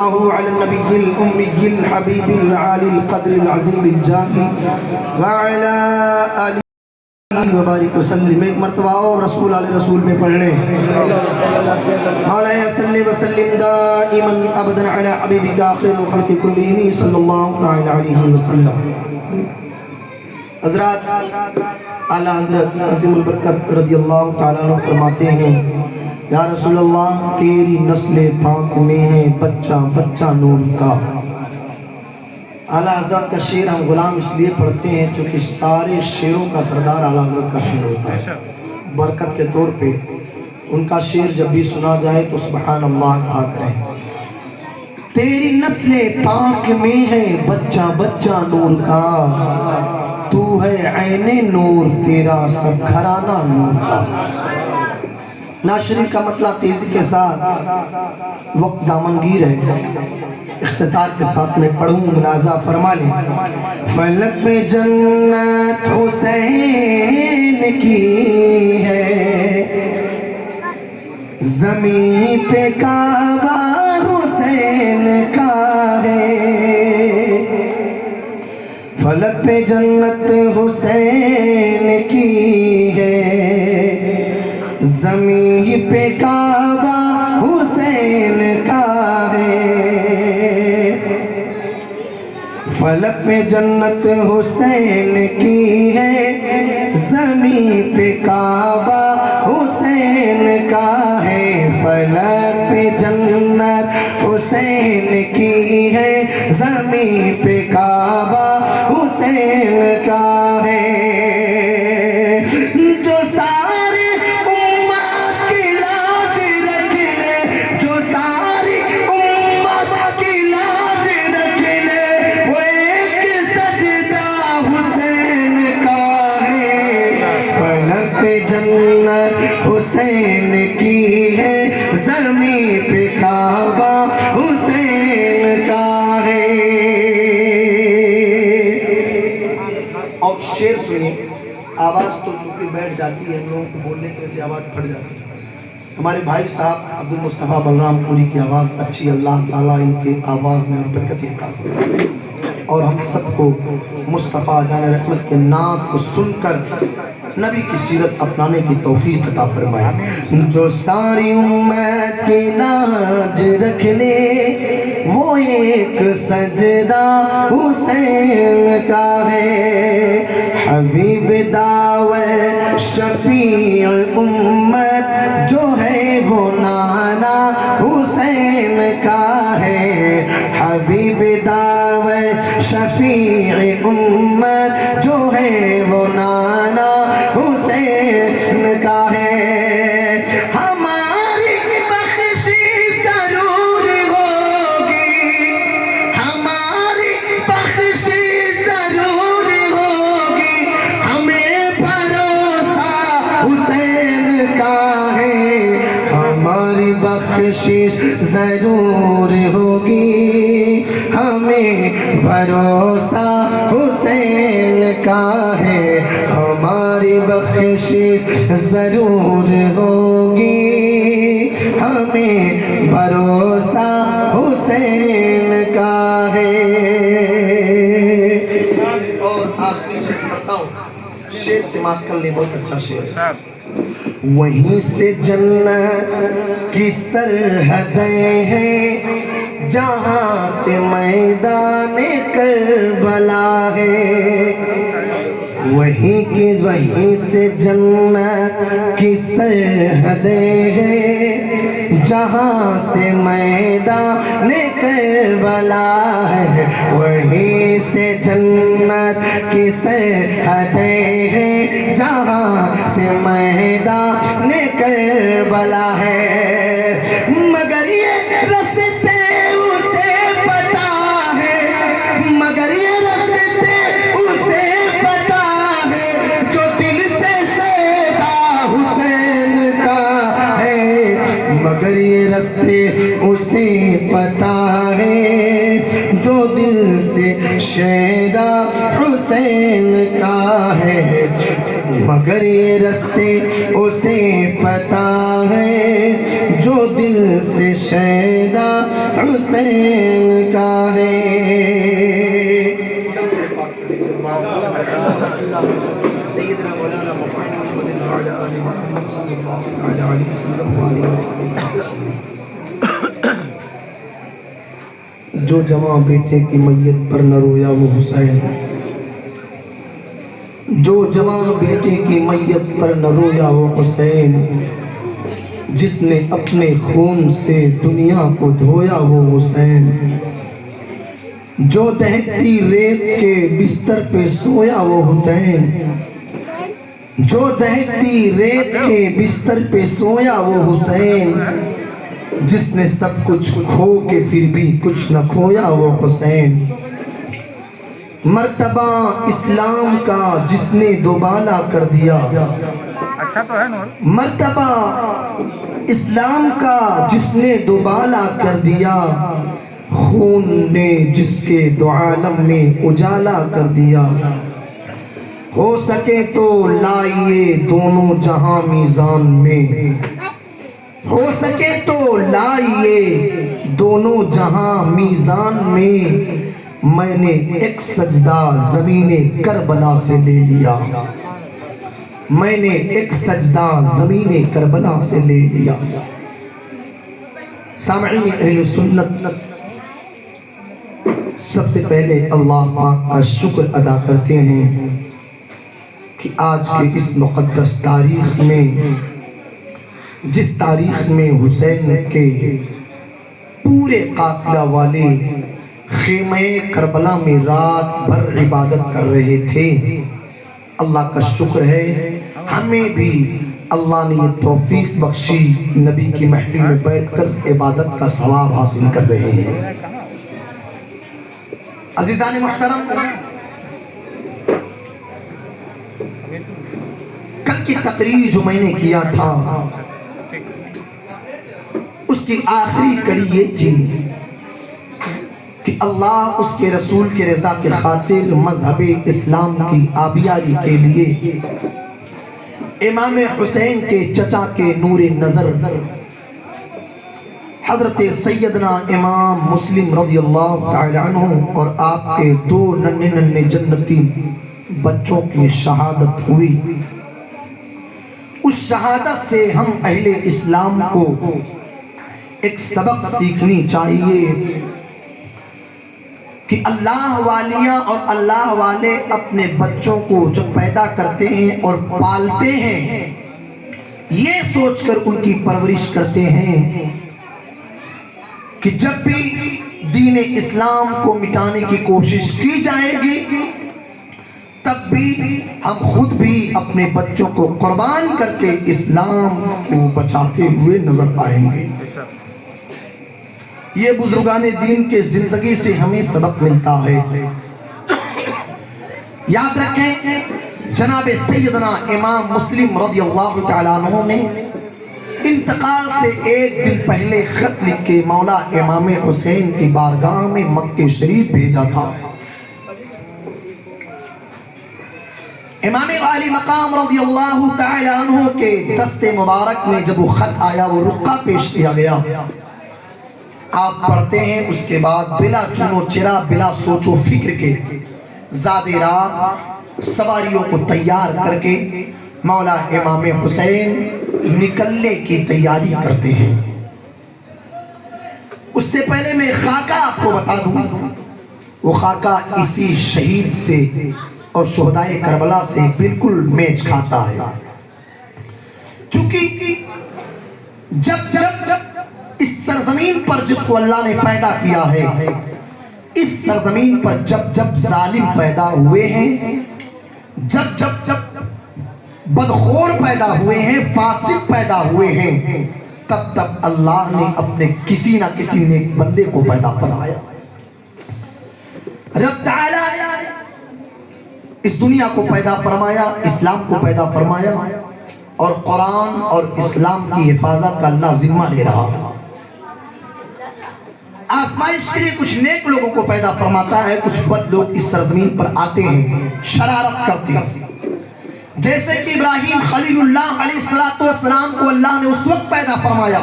على النبي الأمي الحبيب العالي القدر العظيم الجاه وعلى آله وبارك وسلم. ایک مرتبہ اور رسول علیہ رسول میں پڑھ لیں. مولاي صلی وسلم دائما ابدا على حبیبک آخر الخلق کلهم صلی اللہ علیہ وسلم. حضرات اعلیٰ حضرت عظیم البرکت رضی اللہ تعالیٰ عنہ فرماتے ہیں یا رسول اللہ تیری نسل پاک میں ہے بچہ بچہ نور کا. اعلیٰ حضرت کا شعر ہم غلام اس لیے پڑھتے ہیں چونکہ سارے شعروں کا سردار اعلیٰ حضرت کا شعر ہوتا ہے. برکت کے طور پہ ان کا شعر جب بھی سنا جائے تو سبحان اللہ کہا کریں. تیری نسل پاک میں ہے بچہ بچہ نور کا، تو ہے عین نور تیرا سب گھرانہ نور کا. ناشری کا مطلب تیزی کے ساتھ وقت دامنگیر ہے، اختصار کے ساتھ میں پڑھوں ملاحظہ فرما لیں. فلک پہ جنت حسین کی ہے، زمین پہ کعبہ حسین کا ہے. فلک پہ جنت حسین کی ہے، زمین پہ کعبہ حسین کا ہے. فلک پہ جنت حسین کی ہے، زمین پہ کعبہ حسین کا ہے. فلک پہ جنت حسین کی ہے، زمین پہ کعبہ حسین کا ہے. جو ساری امت کی لاج رکھ لے، جو ساری امت کی لاج رکھ لے، وہ ایک سجدہ حسین کا ہے. فلک پہ جنت حسین کی ہے، زمین پہ کعبہ حسین کا ہے. اور شعر سنیے. آواز تو چونکہ بیٹھ جاتی ہے، لوگوں کو بولنے کی وجہ سے آواز پھٹ جاتی ہے. ہمارے بھائی صاحب عبد المصطفیٰ بلرام پوری کی آواز اچھی، اللہ تعالیٰ ان کے آواز میں برکت عطا فرمائے اور ہم سب کو مصطفیٰ جان رحمت کے نعت کو سن کر نبی کی سیرت اپنانے کی توفیق عطا فرمائے. جو ساری امت کی لاج رکھ لے، وہ ایک سجدہ حسین کا ہے. حبیب دعوت شفیع امت جو ہے وہ نانا حسین کا ہے. حبیب دعوت شفیع امت جو ہے وہ نانا حسین کا ہے. ہماری بخشش ضرور ہوگی، ہماری بخشش ضرور ہوگی، ہمیں بھروسہ حسین کا ہے. ہماری بخشش ضرور ہوگی، ہمیں بھروسہ حسین کا ہے. ہماری بخشش ضرور ہوگی، ہمیں بھروسہ حسین کا ہے. اور آخری شعر پڑھتا ہوں، شعر سماعت کر لیں، بہت اچھا شعر ہے. وہیں سے جنت کی سرحدیں ہیں، جہاں سے میدان کربلا ہے. وہیں سے جنت کی سرحدیں ہیں، جہاں سے میدان کربلا ہے. وہیں سے جنت کی سرحدیں ہیں، جہاں سے میدان کربلا ہے. مگر یہ رستے اسے پتا ہے، مگر یہ رستے اسے پتا ہے، جو دل سے شیدا حسین کا ہے. مگر یہ رستے اسے پتا ہے، جو دل سے شیدا حسین کا ہے. مگر یہ رستے اسے پتا ہے جو دل سے شیدا حسین کا ہے۔ سیدنا مولانا محمد وعلی آل محمد صلی اللہ علیہ وسلم۔ جو جواں بیٹے کی میت پر نہ رویا وہ حسین، جو جواں بیٹے کی میت پر نہ رویا وہ حسین، جس نے اپنے خون سے دنیا کو دھویا وہ حسین، جو دہتی ریت کے بستر پہ سویا وہ حسین، جو دہتی ریت کے بستر پہ سویا وہ حسین، جس نے سب کچھ کھو کے پھر بھی کچھ نہ کھویا وہ حسین، مرتبہ اسلام کا جس نے دوبالا کر دیا، مرتبہ اسلام کا جس نے دوبالا کر دیا، خون نے جس کے دو عالم میں اجالا کر دیا، ہو سکے تو لائیے دونوں جہاں میزان میں، ہو سکے تو لائیے دونوں جہاں میزان میں نے ایک سجدہ زمین کربلا سے لے لیا، میں نے ایک سجدہ زمین کربلا سے لے لیا۔ سامعین اہل سنت، سب سے پہلے اللہ پاک کا شکر ادا کرتے ہیں کہ آج کے اس مقدس تاریخ میں، جس تاریخ میں حسین کے پورے قافلہ والے خیمہ کربلا میں رات بھر عبادت کر رہے تھے، اللہ کا شکر ہے ہمیں بھی اللہ نے یہ توفیق بخشی، نبی کی محفل میں بیٹھ کر عبادت کا ثواب حاصل کر رہے ہیں۔ عزیزان محترم، کل کی تقریر جو میں نے کیا تھا اس کی آخری کڑی یہ تھی کہ اللہ اس کے رسول کے رضا کے خاطر مذہب اسلام کی آبیاری کے لیے امام حسین کے چچا کے نور نظر حضرت سیدنا امام مسلم رضی اللہ تعالی عنہ اور آپ کے دو ننھے جنتی بچوں کی شہادت ہوئی۔ اس شہادت سے ہم اہل اسلام کو ایک سبق سیکھنی چاہیے کہ اللہ والیاں اور اللہ والے اپنے بچوں کو جب پیدا کرتے ہیں اور پالتے ہیں، یہ سوچ کر ان کی پرورش کرتے ہیں کہ جب بھی دین اسلام کو مٹانے کی کوشش کی جائے گی تب بھی ہم خود بھی اپنے بچوں کو قربان کر کے اسلام کو بچاتے ہوئے نظر آئیں گے۔ یہ بزرگان دین کے زندگی سے ہمیں سبق ملتا ہے۔ یاد رکھیں، جناب سیدنا امام مسلم رضی اللہ تعالیٰ عنہ نے انتقال سے ایک دن پہلے خط لکھ کے مولا امام حسین کی بارگاہ میں مکہ شریف بھیجا تھا۔ امام عالی مقام رضی اللہ تعالیٰ عنہ کے دست مبارک میں جب وہ خط آیا، وہ رقعہ پیش کیا گیا، آپ پڑھتے ہیں، اس کے بعد بلا چنو چرا بلا سوچ و فکر کے زاد راہ سواریوں کو تیار کر کے مولا امام حسین نکلنے کی تیاری کرتے ہیں۔ اس سے پہلے میں خاکہ آپ کو بتا دوں، وہ خاکہ اسی شہید سے اور شہدائے کربلا سے بالکل میچ کھاتا ہے، چونکہ جب اس سرزمین پر جس کو اللہ نے پیدا کیا ہے، اس سرزمین پر جب ظالم پیدا ہوئے ہیں، جب بدخور پیدا ہوئے ہیں، فاسق پیدا ہوئے ہیں، تب اللہ نے اپنے کسی نہ کسی نیک بندے کو پیدا فرمایا۔ رب تعالیٰ نے اس دنیا کو پیدا فرمایا، اسلام کو پیدا فرمایا، اور قرآن اور اسلام کی حفاظت کا اللہ ذمہ لے رہا ہے۔ آزمائش کے لیے کچھ نیک لوگوں کو پیدا فرماتا ہے، کچھ بد لوگ اس سرزمین پر آتے ہیں، شرارت کرتے ہیں۔ جیسے کہ ابراہیم خلیل اللہ علیہ السلام کو اللہ نے اس وقت پیدا فرمایا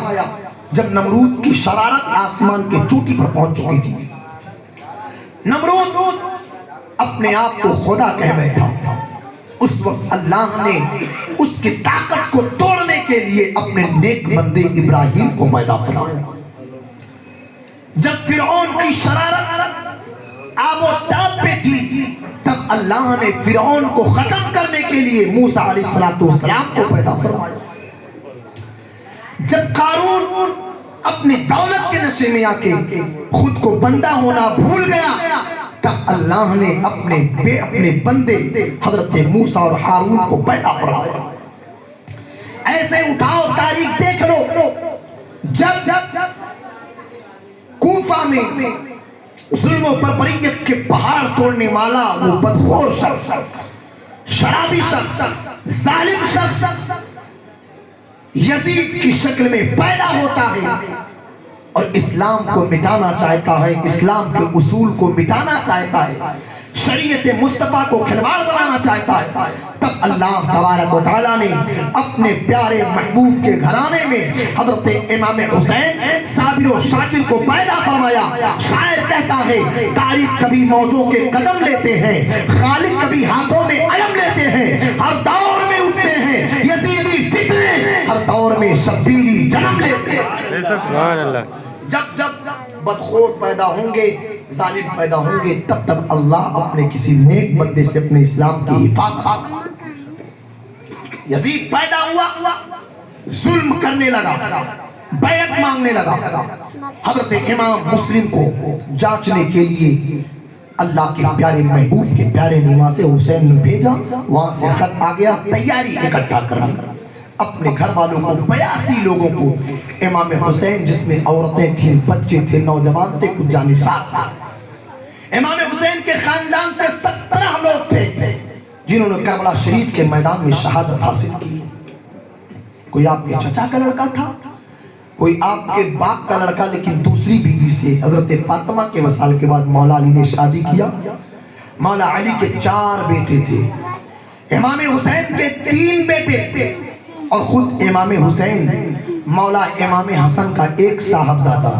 جب نمرود کی شرارت آسمان کے چوٹی پر پہنچ چکی تھی. نمرود اپنے آپ کو خدا کہہ بیٹھا. اس وقت اللہ نے اس کی طاقت کو توڑنے کے لیے اپنے نیک بندے ابراہیم کو پیدا فرمایا. جب فرعون کی شرارت آب و تاب پہ تھی تب اللہ نے فرعون کو ختم کرنے کے لیے موسیٰ علیہ السلام کو پیدا فرمایا. جب قارون اپنی دولت کے نشے میں آ کے خود کو بندہ ہونا بھول گیا تب اللہ نے اپنے بندے حضرت موسیٰ اور ہارون کو پیدا فرمایا. ایسے اٹھاؤ تاریخ دیکھ لو. جب کوفہ میں ظلم و بربریت کے پہاڑ توڑنے والا وہ بدخور شخص، شرابی شخص، ظالم شخص یزید کی شکل میں پیدا ہوتا ہے اور اسلام کو مٹانا چاہتا ہے، اسلام کے اصول کو مٹانا چاہتا ہے، شریعت مصطفیٰ کو کھلواڑ بنانا چاہتا ہے، تب اللہ تبارک و تعالیٰ نے اپنے پیارے محبوب کے گھرانے میں حضرت امام حسین صابر و شاکر کو پیدا فرمایا. شاعر کہتا ہے تاریخ کبھی موجوں کے قدم لیتے ہیں، خالق کبھی ہاتھوں میں علم لیتے ہیں، ہر دور میں اٹھتے ہیں یزیدی فتنے، ہر دور میں شبیری جنم لیتے ہیں. سبحان اللہ. جب بدخور پیدا ہوں گے، ظالم پیدا ہوں گے، تب تب اللہ اپنے کسی نیک بندے سے اپنے اسلام کی حفاظت. یزید پیدا ہوا، ظلم کرنے لگا، بیعت مانگنے لگا. حضرت امام مسلم کو جانچنے کے لیے اللہ کے پیارے محبوب کے پیارے نواسے حسین نے بھیجا. وہاں سے خط آ گیا تیاری اکٹھا کرنے. اپنے گھر والوں کو 82 لوگوں کو امام حسین جس میں عورتیں تھیں، بچے تھے، نوجوان تھے، کچھ جانشین تھا. امام حسین کے خاندان سے 17 لوگ تھے جنہوں نے کربلا شریف کے میدان میں شہادت حاصل کی. کوئی آپ کے چچا کا لڑکا تھا، کوئی آپ کے باپ کا لڑکا، لیکن دوسری بیوی سے حضرت فاطمہ کے وصال کے بعد مولا علی نے شادی کیا. مولا علی کے 4 بیٹے تھے، امام حسین کے 3 بیٹے اور خود امام حسین مولا امام حسن کا ایک صاحبزادہ.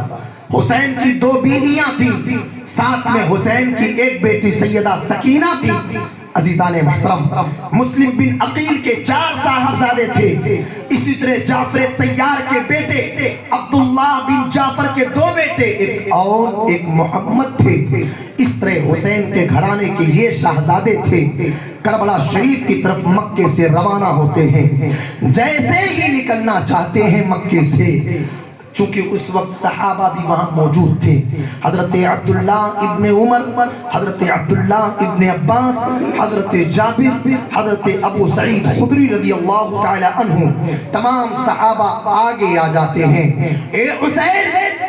حسین کی 2 بیویاں تھیں، ساتھ میں حسین کی ایک بیٹی سیدہ سکینہ تھی. عزیزان محترم، مسلم بن عقیل کے 4 صاحبزادے تھے. اسی طرح جعفر طیار کے بیٹے، عبداللہ بن جعفر کے 2 بیٹے، ایک اور ایک محمد تھے. اس طرح حسین کے گھرانے کے یہ شہزادے تھے. کربلا شریف کی طرف مکے سے روانہ ہوتے ہیں. جیسے ہی نکلنا چاہتے ہیں مکے سے، چونکہ اس وقت صحابہ بھی وہاں موجود تھے، حضرت عبداللہ ابن عمر، حضرت عبداللہ ابن عباس، حضرت جابر، حضرت ابو سعید خدری رضی اللہ تعالی عنہ، تمام صحابہ آگے آ جاتے ہیں. اے حسین،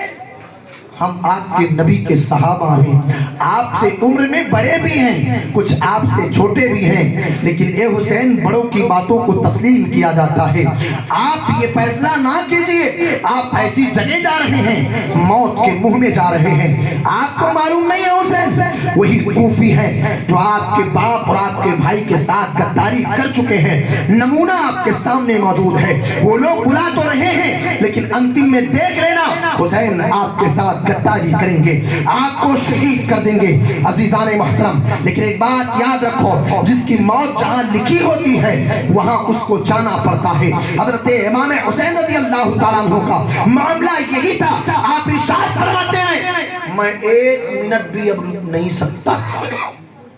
ہم آپ کے نبی کے صحابہ ہیں، آپ سے عمر میں بڑے بھی ہیں، کچھ آپ سے چھوٹے بھی ہیں، لیکن اے حسین بڑوں کی باتوں کو تسلیم کیا جاتا ہے. آپ یہ فیصلہ نہ کیجئے، آپ ایسی جگہ جا رہے ہیں، موت کے منہ میں جا رہے ہیں. آپ کو معلوم نہیں ہے حسین وہی کوفی ہیں جو آپ کے باپ اور آپ کے بھائی کے ساتھ غداری کر چکے ہیں. نمونہ آپ کے سامنے موجود ہے. وہ لوگ بلا تو رہے ہیں لیکن انتم میں دیکھ لینا حسین آپ کے ساتھ غداری کریں گے، آپ کو شہید کر دیں گے. عزیزان محترم، لیکن ایک بات یاد رکھو، جس کی موت جہاں لکھی ہوتی ہے وہاں اس کو جانا پڑتا ہے. حضرت امام حسین رضی اللہ تعالیٰ عنہ کا معاملہ یہی تھا. آپ ارشاد فرماتے ہیں میں 1 منٹ بھی اب رک نہیں سکتا،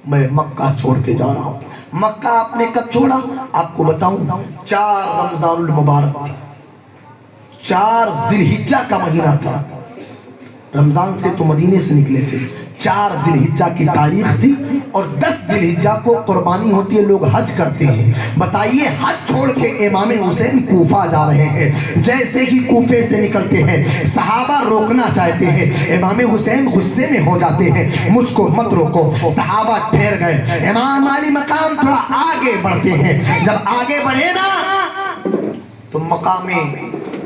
میں مکہ چھوڑ کے جا رہا ہوں. مکہ آپ نے کب چھوڑا؟ آپ کو بتاؤں، 4 رمضان المبارک تھی، 4 ذی الحجہ کا مہینہ تھا. رمضان سے تو مدینے سے نکلے تھے. 4 ذی الحجہ کی تاریخ تھی اور 10 ذی الحجہ کو قربانی ہوتی ہے، لوگ حج کرتے ہیں. بتائیے حج چھوڑ کے امام حسین کوفہ جا رہے ہیں. جیسے ہی کوفے سے نکلتے ہیں صحابہ روکنا چاہتے ہیں، امام حسین غصے میں ہو جاتے ہیں، مجھ کو مت روکو. صحابہ ٹھہر گئے. امام علی مقام تھوڑا آگے بڑھتے ہیں. جب آگے بڑھے نا تو مقام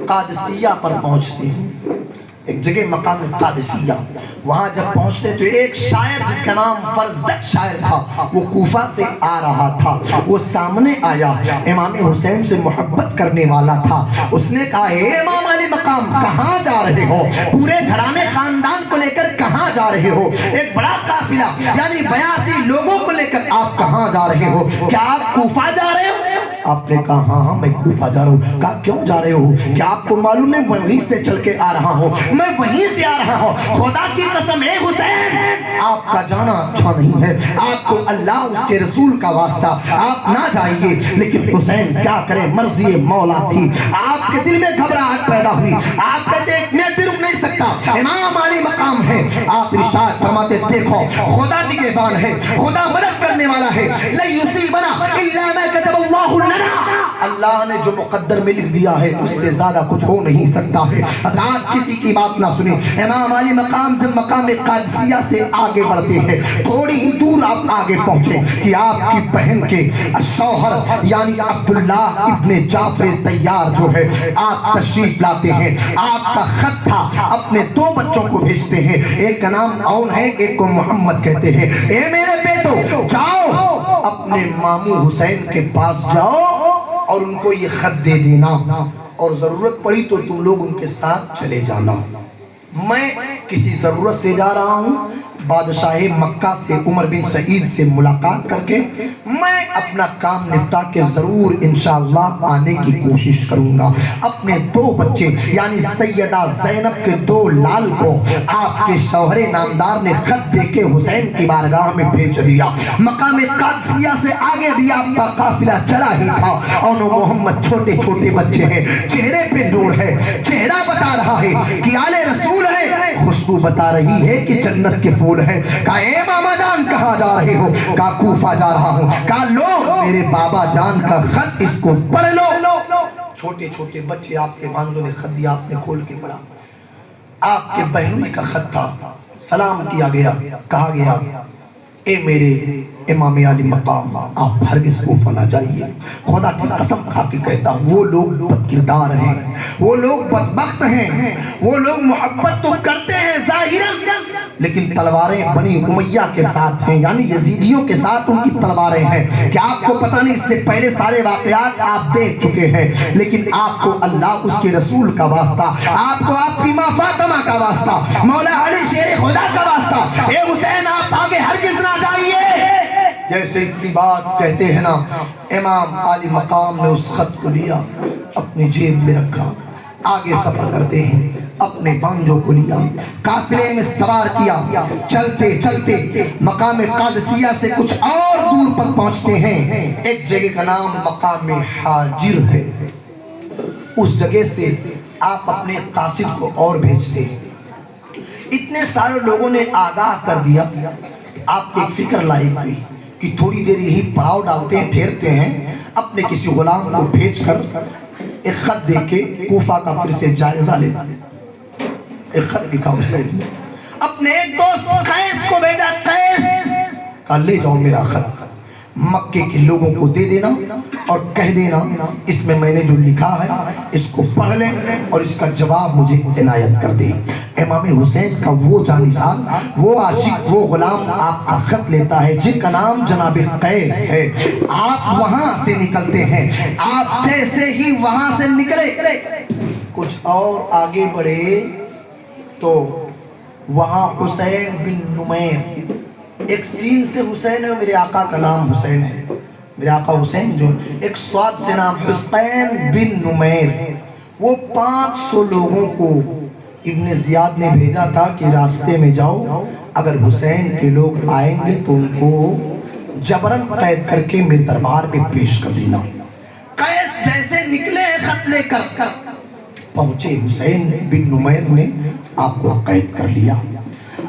قادسیہ پر پہنچتے ہیں. ایک جگہ مقام قادسیہ، وہاں جب پہنچتے تو ایک شاعر جس کا نام فرزدق شاعر تھا، وہ کوفہ سے آ رہا تھا، وہ سامنے آیا، امام حسین سے محبت کرنے والا تھا۔ اس نے کہا اے امام علی مقام کہاں جا رہے ہو؟ پورے گھرانے خاندان کو لے کر کہاں جا رہے ہو؟ ایک بڑا قافلہ یعنی 82 لوگوں کو لے کر آپ کہاں جا رہے ہو؟ کیا آپ کوفہ جا رہے ہو؟ آپ نے کہا ہاں ہاں میں کوفہ جا رہا ہوں۔ کہا کیوں جا رہے ہو؟ کیا آپ کو معلوم ہے میں وہیں سے چل کے آ رہا ہوں، میں وہیں سے آ رہا ہوں، خدا کی قسم اے حسین آپ کا جانا اچھا نہیں ہے، آپ کو اللہ اس کے رسول کا واسطہ آپ نہ جائیے۔ لیکن حسین کیا کرے، مرضی مولا تھی، آپ کے دل میں گھبراہٹ پیدا ہوئی، آپ کہتے ایک منٹ بھی رک نہیں سکتا، امام علی مقام ہے۔ آپ ارشاد فرماتے دیکھو خدا نگہبان ہے، خدا مدد کرنے والا ہے، لن یصیبنا الا ما كتب اللہ لنا، اللہ نے جو مقدر میں لکھ دیا ہے اس سے زیادہ کچھ ہو نہیں سکتا ہے۔ حضرات کسی کی بات نہ سنیں، امام علی مقام جب مقام قادسیہ سے آگے بڑھتے ہیں، تھوڑی ہی دور آپ آگے پہنچے کہ آپ کی بہن کے شوہر یعنی عبداللہ ابن جعفر طیار جو ہے آپ تشریف لاتے ہیں۔ آپ کا خط تھا، اپنے 2 بچوں کو بھیجتے ہیں، ایک کا نام عون ہے، ایک کو محمد کہتے ہیں۔ اے میرے بیٹو جاؤ اپنے ماموں حسین کے پاس جاؤ اور ان کو یہ خط دے دینا، اور ضرورت پڑی تو تم لوگ ان کے ساتھ چلے جانا۔ میں کسی ضرورت سے جا رہا ہوں، بادشاہ مکہ سے عمر بن سعید سے ملاقات کر کے میں اپنا کام نپٹا کے ضرور انشاءاللہ آنے کی کوشش کروں گا۔ اپنے 2 بچے یعنی سیدہ زینب کے 2 لال کو آپ کے شوہر نامدار نے خط دے کے حسین کی بارگاہ میں بھیج دیا۔ مقام قادسیہ سے آگے بھی آپ کا قافلہ چلا ہی تھا، اور محمد چھوٹے چھوٹے بچے ہیں، چہرے پہ نور ہے، چہرہ بتا رہا ہے کہ آل رسول ہے، خوشبو بتا رہی ہے کہ جنت کے پھول ہے۔ کہا اے ماما جان کہاں جا رہے ہو؟ کہا کوفہ جا رہا ہوں۔ کہا لو میرے بابا جان کا خط، اس کو پڑھ لو۔ چھوٹے چھوٹے بچے، آپ کے بانجوں نے خط دیا، آپ نے کھول کے پڑھا، آپ کے بہنوئی کا خط تھا۔ سلام کیا گیا، کہا گیا اے میرے امام علی مقام آپ ہرگز کوفہ نہ جائیے، خدا کی قسم کھا کے کہتا ہوں وہ لوگ بد کردار ہیں، وہ لوگ بدبخت ہیں، وہ لوگ محبت تو کرتے ہیں ظاہراً لیکن تلواریں بنی امیہ کے ساتھ ہیں، یعنی یزیدیوں کے ساتھ ان کی تلواریں ہیں کہ آپ کو پتہ نہیں، اس سے پہلے سارے واقعات آپ دیکھ چکے ہیں، لیکن آپ کو اللہ اس کے رسول کا واسطہ، آپ کو آپ کی ماں فاطمہ کا واسطہ، مولا علی شیر خدا کا واسطہ، اے حسین آپ آگے ہرگز نہ جائیے۔ جیسے اتنی بات کہتے ہیں نا، امام علی مقام نے اس خط کو لیا، اپنی جیب میں رکھا، آگے سفر کرتے ہیں، اپنے بانجوں کو لیا، قافلے میں سوار کیا، چلتے چلتے مقام قادسیہ سے کچھ اور دور پر پہنچتے ہیں، ایک جگہ کا نام مقام حاجر ہے۔ اس جگہ سے آپ اپنے قاصد کو اور بھیجتے ہیں۔ اتنے سارے لوگوں نے آگاہ کر دیا، آپ کو ایک فکر لاحق ہوئی کہ تھوڑی دیر یہی پڑاؤ ڈالتے ہیں، ٹھہرتے ہیں، اپنے کسی غلام کو بھیج کر ایک خط دے کے کوفہ کا پھر سے جائزہ لے۔ ایک خط لکھا حسین، اپنے ایک دوست قیس کو بھیجا، قیس کہا لے جاؤ میرا خط، مکے کے لوگوں کو دے دینا اور کہہ دینا اس میں نے جو لکھا ہے اس کو پڑھ لیں اور اس کا جواب مجھے عنایت کر دیں۔ امام حسین کا وہ جانثال، وہ عاشق، وہ غلام آپ کا خط لیتا ہے جن کا نام جناب قیس ہے۔ آپ وہاں سے نکلتے ہیں، آپ جیسے ہی وہاں سے نکلے کچھ اور آگے بڑھے تو وہاں حسین بن نمیر، ایک سین سے حسین ہے، میرے آقا کا نام حسین ہے، میرے آقا حسین جو ایک سواد سے نام حسین بن نمیر، وہ 500 لوگوں کو ابن زیاد نے بھیجا تھا کہ راستے میں جاؤ، اگر حسین کے لوگ آئیں گے تو ان کو جبراً قید کر کے میرے دربار میں پیش کر دینا۔ قیس جیسے نکلے خط لے کر پہنچے، حسین بن نمیر نے آپ کو قید کر لیا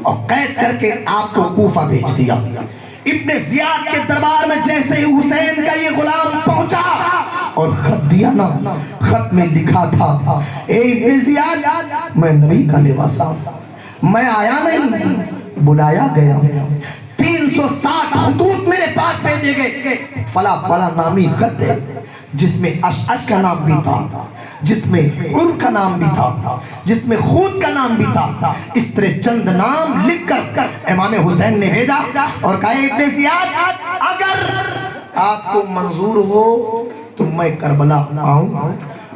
اور قید کر کے آپ کو کوفہ بھیج دیا۔ ابن زیاد کے دربار میں جیسے ہی حسین کا یہ غلام پہنچا اور خط دیا نا، خط میں لکھا تھا اے ابن زیاد میں نبی کا لباسا، میں آیا نہیں بلایا گیا، 360 خطوط میرے پاس بھیجے گئے، فلا فلا نامی خط ہے، جس میں اشعش کا نام بھی تھا، جس میں عر کا نام بھی تھا، جس میں خود کا نام بھی تھا. اس طرح چند نام لکھ کر امام حسین نے بھیجا اور کہا ابن زیاد اگر آپ کو منظور ہو تو میں کربلا آؤں،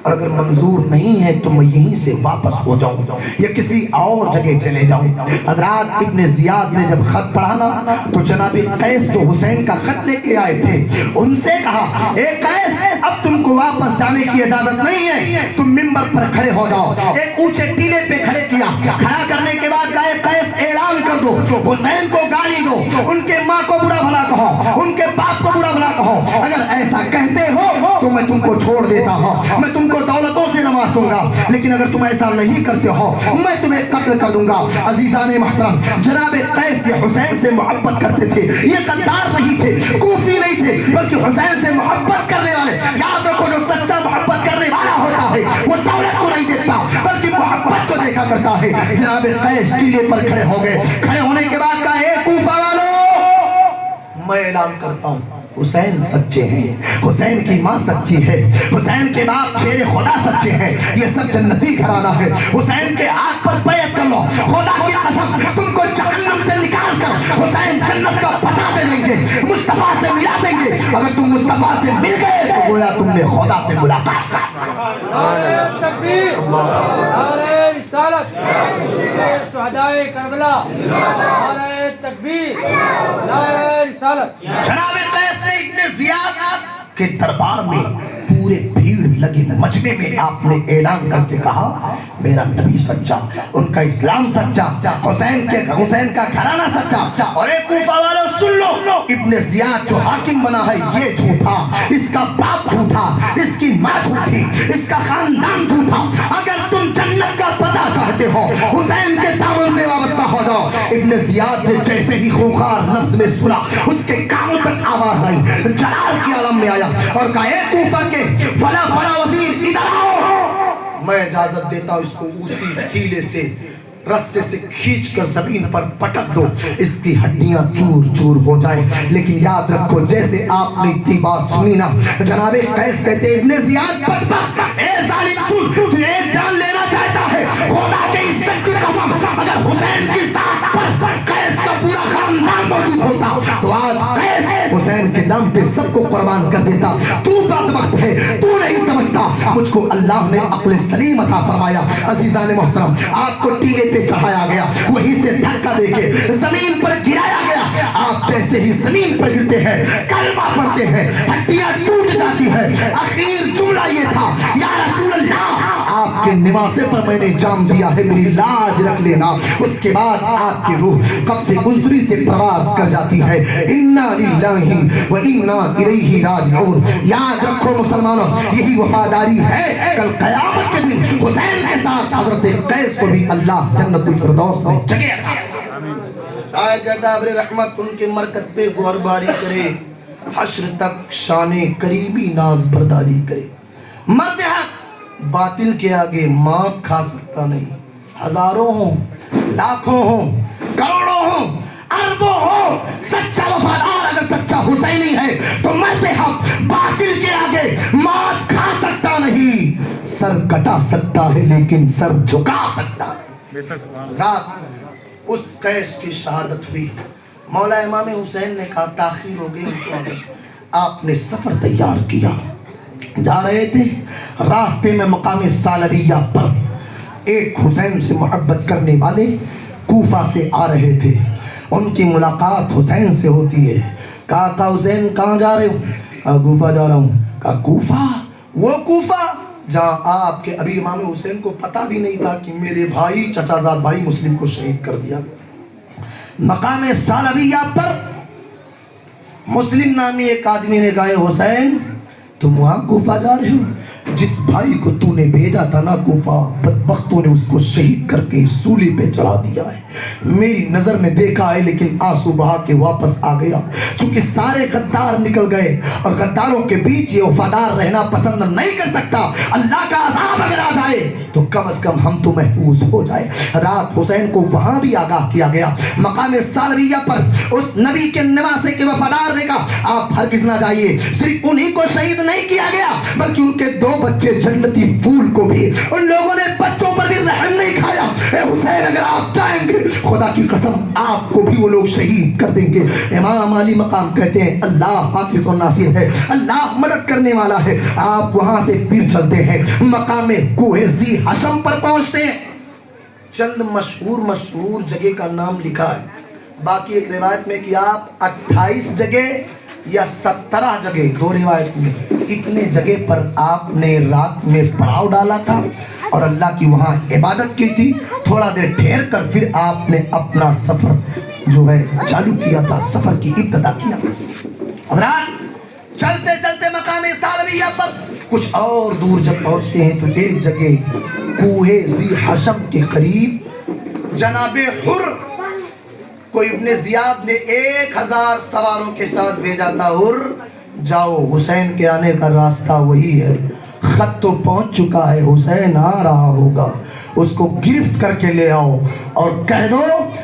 اور اگر منظور نہیں ہے تو میں یہیں سے واپس ہو جاؤں یا کسی اور جگہ چلے جاؤں. حضرات ابن زیاد نے جب خط پڑھا نا تو جناب قیس جو حسین کا خط لے کے آئے تھے ان سے کہا اے قیس اب تم کو واپس جانے کی اجازت نہیں ہے، تم منبر پر کھڑے ہو جاؤ. ایک اونچے ٹیلے پہ کھڑے کیا، کھڑا کرنے کے بعد کہا قیس اعلان کر دو، حسین کو گالی دو، ان کے ماں کو برا بھلا کہو، ان کے باپ کو برا بھلا کہو، اگر ایسا کہتے ہو تو میں تم کو چھوڑ دیتا ہوں، میں تم کو دولتوں سے نواز دوں گا، لیکن اگر تم ایسا نہیں کرتے ہو میں تمہیں قتل کر دوں گا. عزیزان محترم، جناب قیس یہ حسین سے محبت کرتے تھے، یہ غدار نہیں تھے، کوفی نہیں تھے، بلکہ حسین سے محبت کرنے والے. یاد رکھو جو سچا محبت کرنے والا ہوتا ہے وہ دولت کو نہیں دیکھتا بلکہ محبت کو دیکھا کرتا ہے. جناب قیس ٹیلے پر کھڑے ہو گئے، کھڑے ہونے کے بعد کہا اے کوفہ والو میں اعلان کرتا ہوں حسین سچے ہیں، حسین کی ماں سچی ہے، حسین کے باپ شیر خدا سچے ہیں، یہ سب جنتی گھرانہ ہے. حسین کے آگ پر بیعت کر لو، خدا کی قسم تم کو جہنم سے نکال کر حسین جنت کا پتہ دے دیں گے، مصطفیٰ سے ملا دیں گے. اگر تم مصطفیٰ سے مل گئے تو گویا تم نے خدا سے ملاقات کر. نعرہ تکبیر، نعرہ رسالت، شہدائے کربلا، نعرہ تکبیر، نعرہ رسالت. جناب قیس نے ابن زیاد کے دربار میں پورے بھیڑ لگے مجمع میں آپ نے اعلان کر کے کہا میرا نبی سچا، ان کا اسلام سچا، حسین کا گھرانہ سچا. اور ایک کوفہ والوں سن لو، ابن زیاد جو حاکم بنا ہے یہ جھوٹا، اس کا باپ جھوٹا، اس کی ماں جھوٹی، اس کا خاندان جھوٹا. اگر تم جنت کا پتہ چاہتے ہو حسین کے دامن سے وابستہ ہو جاؤ. ابن زیاد نے جیسے ہی خوخار لفظ میں سنا اس کے کانوں تک آواز آئی، جلال کی عالم میں آیا اور کہا اے کوفہ کے فلا فلا وزیر ادھر آؤ، میں اجازت دیتا ہوں اس کو اسی ٹیلے سے رسے سے کھینچ کر زمین پر پٹک دو، اس کی ہڈیاں چور چور ہو جائیں. لیکن یاد رکھو جیسے آپ نے اتنی بات سنی نا، جناب قیس کہتے ابن زیاد بدبخت، اے ظالم سن، تو ایک جان لینا چاہتا ہے، خدا کے عزت کی قسم اگر حسین کی ذات پر قیس کا پورا خاندان موجود ہوتا تو آج قیس حسین کے نام پہ سب کو قربان کر دیتا. تو بدبخت ہے، تو نہیں سمجھتا. مجھ کو اللہ نے عقل سلیم عطا فرمایا. عزیزان محترم، آپ کو ٹیلے پہ چڑھایا گیا، وہیں سے دھکا دے کے زمین پر گرایا گیا. آپ جیسے ہی زمین پر گرتے ہیں کلمہ پڑھتے ہیں ہڈیاں ٹوٹ جاتی ہیں. آخر جملہ یہ تھا یا رسول اللہ آپ کے نواسے پر میں نے جام دیا ہے، میری لاج رکھ لینا. اس کے بعد آپ کی روح قبض عذری سے پرواز کر جاتی ہے. انا للہ و انا الیہ راجعون. یاد رکھو مسلمانوں، یہی وفاداری ہے کل قیامت کے دن حسین کے ساتھ حضرت قیس کو بھی اللہ جنت الفردوس میں جگہ عطا. شاید گرداب رحمت ان کے مرکز پہ غور باری کرے، حشر تک شان قریبی ناز برداری کرے. مرد حق باطل کے آگے مات کھا سکتا نہیں. ہزاروں ہوں، لاکھوں ہوں، کروڑوں ہوں، اربوں ہوں، سچا وفادار اگر سچا حسینی ہے تو مرد حق باطل کے آگے مات کھا سکتا نہیں. سر کٹا سکتا ہے لیکن سر جھکا سکتا ہے. رات اس قیس کی شہادت ہوئی. مولا امام حسین نے کہا تاخیر ہو گئی ان کو آگے. آپ نے سفر تیار کیا، جا رہے تھے راستے میں مقام ثعلبیہ پر ایک حسین سے محبت کرنے والے کوفہ سے آ رہے تھے. ان کی ملاقات حسین سے ہوتی ہے. کہا حسین کہاں جا رہے ہو؟ کہا کوفہ جا رہا ہوں. کہا کوفہ؟ وہ کوفہ جہاں آپ کے ابھی امام حسین کو پتہ بھی نہیں تھا کہ میرے بھائی چچا زاد بھائی مسلم کو شہید کر دیا. مقام ثعلبیہ پر مسلم نامی ایک آدمی نے کہا حسین تم وہاں کوفہ جا رہے ہو؟ جس بھائی کو تو نے بھیجا تھا نا کوفہ، بدبختوں نے اس کو شہید کر کے سولی پہ چڑھا دیا ہے. میری نظر نے دیکھا ہے لیکن آنسو بہا کے واپس آ گیا. چونکہ سارے غدار نکل گئے اور غداروں کے بیچ یہ وفادار رہنا پسند نہیں کر سکتا. اللہ کا عذاب اگر آ جائے تو کم از کم ہم تو محفوظ ہو جائے. رات حسین کو وہاں بھی آگاہ کیا گیا. مقام ثعلبیہ پر اس نبی کے نواسے کے وفادار نے کہا آپ ہرگز نہ جائیے، صرف انہی کو شہید نہیں کیا گیا بلکہ ان کے 2 بچے جنتی پھول کو بھی ان لوگوں نے بچوں پر بھی رحم نہیں کھایا. اے حسین اگر آپ جائیں گے خدا کی قسم آپ کو بھی وہ لوگ شہید کر دیں گے. امام علی مقام کہتے ہیں اللہ حافظ و ناصر ہے, اللہ مدد کرنے والا ہے. آپ وہاں سے پھر چلتے ہیں مقام کوہ ذی حشم پر پہنچتے ہیں. چند مشہور جگہ کا نام لکھا ہے, باقی ایک روایت میں کہ آپ 28 جگہ یا 17 جگہ, 2 روایت میں اتنے جگہ پر آپ نے رات میں پڑاؤ ڈالا تھا اور اللہ کی وہاں عبادت کی تھی. تھوڑا دیر ٹھہر کر پھر آپ نے اپنا سفر جو ہے چالو کیا تھا, سفر کی ابتدا کیا. حضرات چلتے چلتے مقام ثعلبیہ پر کچھ اور دور جب پہنچتے ہیں تو ایک جگہ کوہ ذی حشم کے قریب جناب حر کو ابن زیاد نے 1000 سواروں کے ساتھ بھیجا تھا. حر جاؤ, حسین کے آنے کا راستہ وہی ہے, خط تو پہنچ چکا ہے, حسین آ رہا ہوگا, اس کو گرفت کر کے لے آؤ اور کہہ دو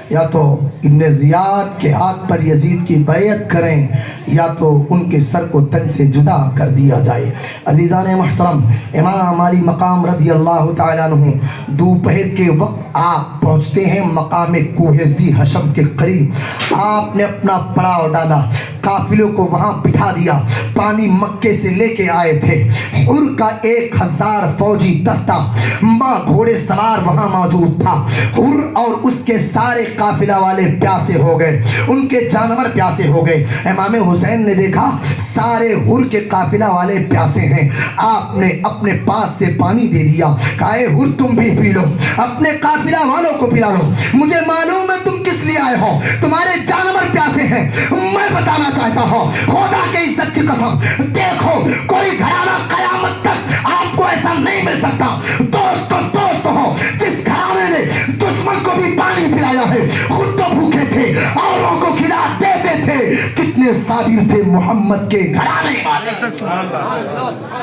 یا تو ابن زیاد کے ہاتھ پر یزید کی بیعت کریں یا تو ان کے سر کو تن سے جدا کر دیا جائے. عزیزان محترم, امام علی مقام رضی اللہ تعالیٰ عنہ دوپہر کے وقت آپ پہنچتے ہیں مقام کوہ ذی حشم کے قریب. آپ نے اپنا پڑاؤ ڈالا, قافلوں کو وہاں بٹھا دیا. پانی مکے سے لے کے آئے تھے. حر کا 1000 فوجی دستہ ماں گھوڑے سوار وہاں موجود تھا. حر اور اس کے سارے قافلہ والے پیاسے ہو گئے, ان کے جانور پیاسے ہو گئے. امام حسین نے دیکھا سارے حر کے قافلہ والے پیاسے ہیں. آپ نے اپنے پاس سے پانی دے دیا, کہا اے حر تم بھی پی لو, اپنے قافلہ والوں کو پلا لو. مجھے معلوم ہے تم کس لیے آئے ہو, تمہارے جانور پیاسے ہیں. میں بتانا چاہتا ہوں خدا کے عزت کی قسم, دیکھو کوئی گھرانہ قیامت تک آپ کو ایسا نہیں مل سکتا. دوست ہو جس گھرانے نے دشمن کو بھی پانی پلایا ہے, خود تو بھوکے تھے اوروں کو کھلا دیتے تھے. کتنے صابر تھے محمد کے گھرانے والے,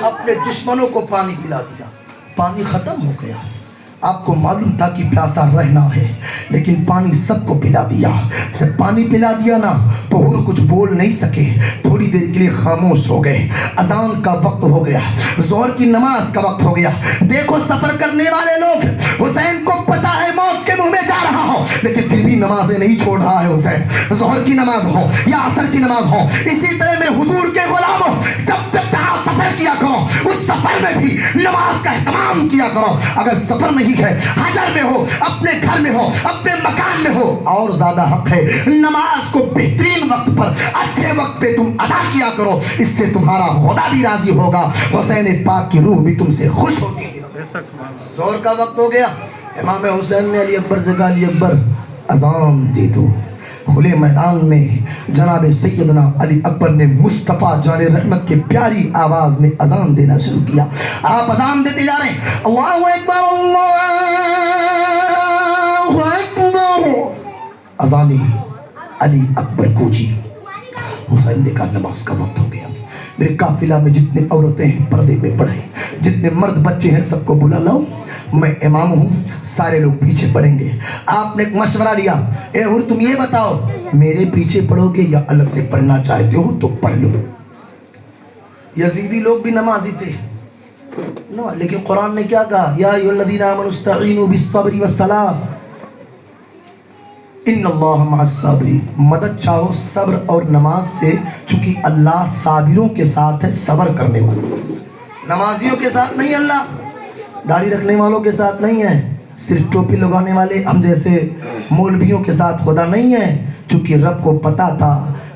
اپنے دشمنوں کو پانی پلا دیا. پانی ختم ہو گیا, آپ کو معلوم تھا کہ پیاسا رہنا ہے لیکن پانی سب کو پلا دیا. جب پانی پلا دیا نا تو حر کچھ بول نہیں سکے, تھوڑی دیر کے لیے خاموش ہو گئے. اذان کا وقت ہو گیا, ظہر کی نماز کا وقت ہو گیا. دیکھو سفر کرنے والے لوگ, حسین کو پتا ہے موت کے منہ میں جا رہا ہو لیکن پھر بھی نمازیں نہیں چھوڑ رہا ہے حسین. ظہر کی نماز ہو یا عصر کی نماز ہو, اسی طرح میرے حضور کے غلاموں جب جہاں سفر کیا کرو اس سفر میں بھی نماز کا اہتمام کیا کرو. اگر سفر نہیں ہے, حجر میں ہو, اپنے گھر میں ہو, اپنے مکان میں ہو, اور زیادہ حق ہے نماز کو بہترین وقت پر اچھے وقت پہ تم ادا کیا کرو. اس سے تمہارا خدا بھی راضی ہوگا, حسین پاک کی روح بھی تم سے خوش ہوگی. ظہر کا وقت ہو گیا. امام حسین نے علی اکبر سے کہا علی اکبر اذان دے دو. کھلے میدان میں جناب سیدنا علی اکبر نے مصطفیٰ جان رحمت کے پیاری آواز میں اذان دینا شروع کیا. آپ اذان دیتے جا رہے ہیں, اللہ اکبر اللہ اکبر. اذان علی اکبر کو جی. حسین نے کہا نماز کا وقت ہو گیا, میرے قافلہ میں جتنے عورتیں ہیں پردے میں پڑھیں, جتنے مرد بچے ہیں سب کو بلا لاؤ, میں امام ہوں, سارے لوگ پیچھے پڑھیں گے. آپ نے ایک مشورہ لیا, اے حر تم یہ بتاؤ میرے پیچھے پڑھو گے یا الگ سے پڑھنا چاہتے ہو تو پڑھ لو. یزیدی لوگ بھی نمازی تھے لیکن قرآن نے کیا کہا, یا ایھا الذین آمنوا استعینوا بالصبر والصلاۃ ان اللہ مع الصابرین. مدد چاہو صبر اور نماز سے, چونکہ اللہ صابروں کے ساتھ ہے, صبر کرنے والوں, نمازیوں کے ساتھ نہیں. اللہ داڑھی رکھنے والوں کے ساتھ نہیں ہے, صرف ٹوپی لگانے والے ہم جیسے مولویوں کے ساتھ خدا نہیں ہے. چونکہ رب کو پتا تھا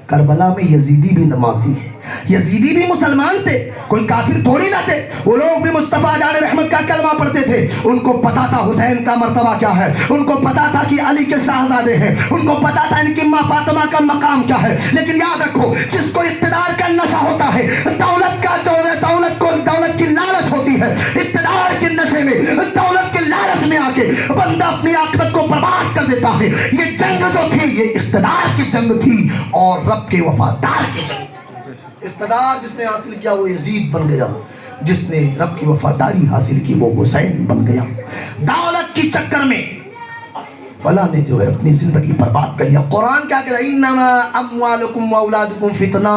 کربلا میں یزیدی بھی نمازی ہے, یزیدی بھی مسلمان تھے, کوئی کافر تھوڑی نہ تھے. وہ لوگ بھی مصطفیٰ جان رحمت کا کلمہ پڑھتے تھے. ان کو پتا تھا حسین کا مرتبہ کیا ہے, ان کو پتا تھا کہ علی کے شہزادے ہیں, ان کو پتا تھا ان کی ماں فاطمہ کا مقام کیا ہے. لیکن یاد رکھو جس کو اقتدار کا نشہ ہوتا ہے, دولت کی لالچ ہوتی ہے, اقتدار کے نشے میں دولت کے لالچ میں آ کے بندہ اپنی عاقبت کو برباد کر دیتا ہے. یہ جنگ جو تھی یہ اقتدار کی جنگ تھی اور رب کے وفادار کی جنگ. اقتدار جس نے حاصل کیا وہ یزید بن گیا, جس نے رب کی وفاداری حاصل کی وہ حسین بن گیا. دولت کی چکر میں فلاں نے جو ہے اپنی زندگی برباد کر لیا. قرآن کیا کہتا ہے, انما اموالکم واولادکم فتنہ,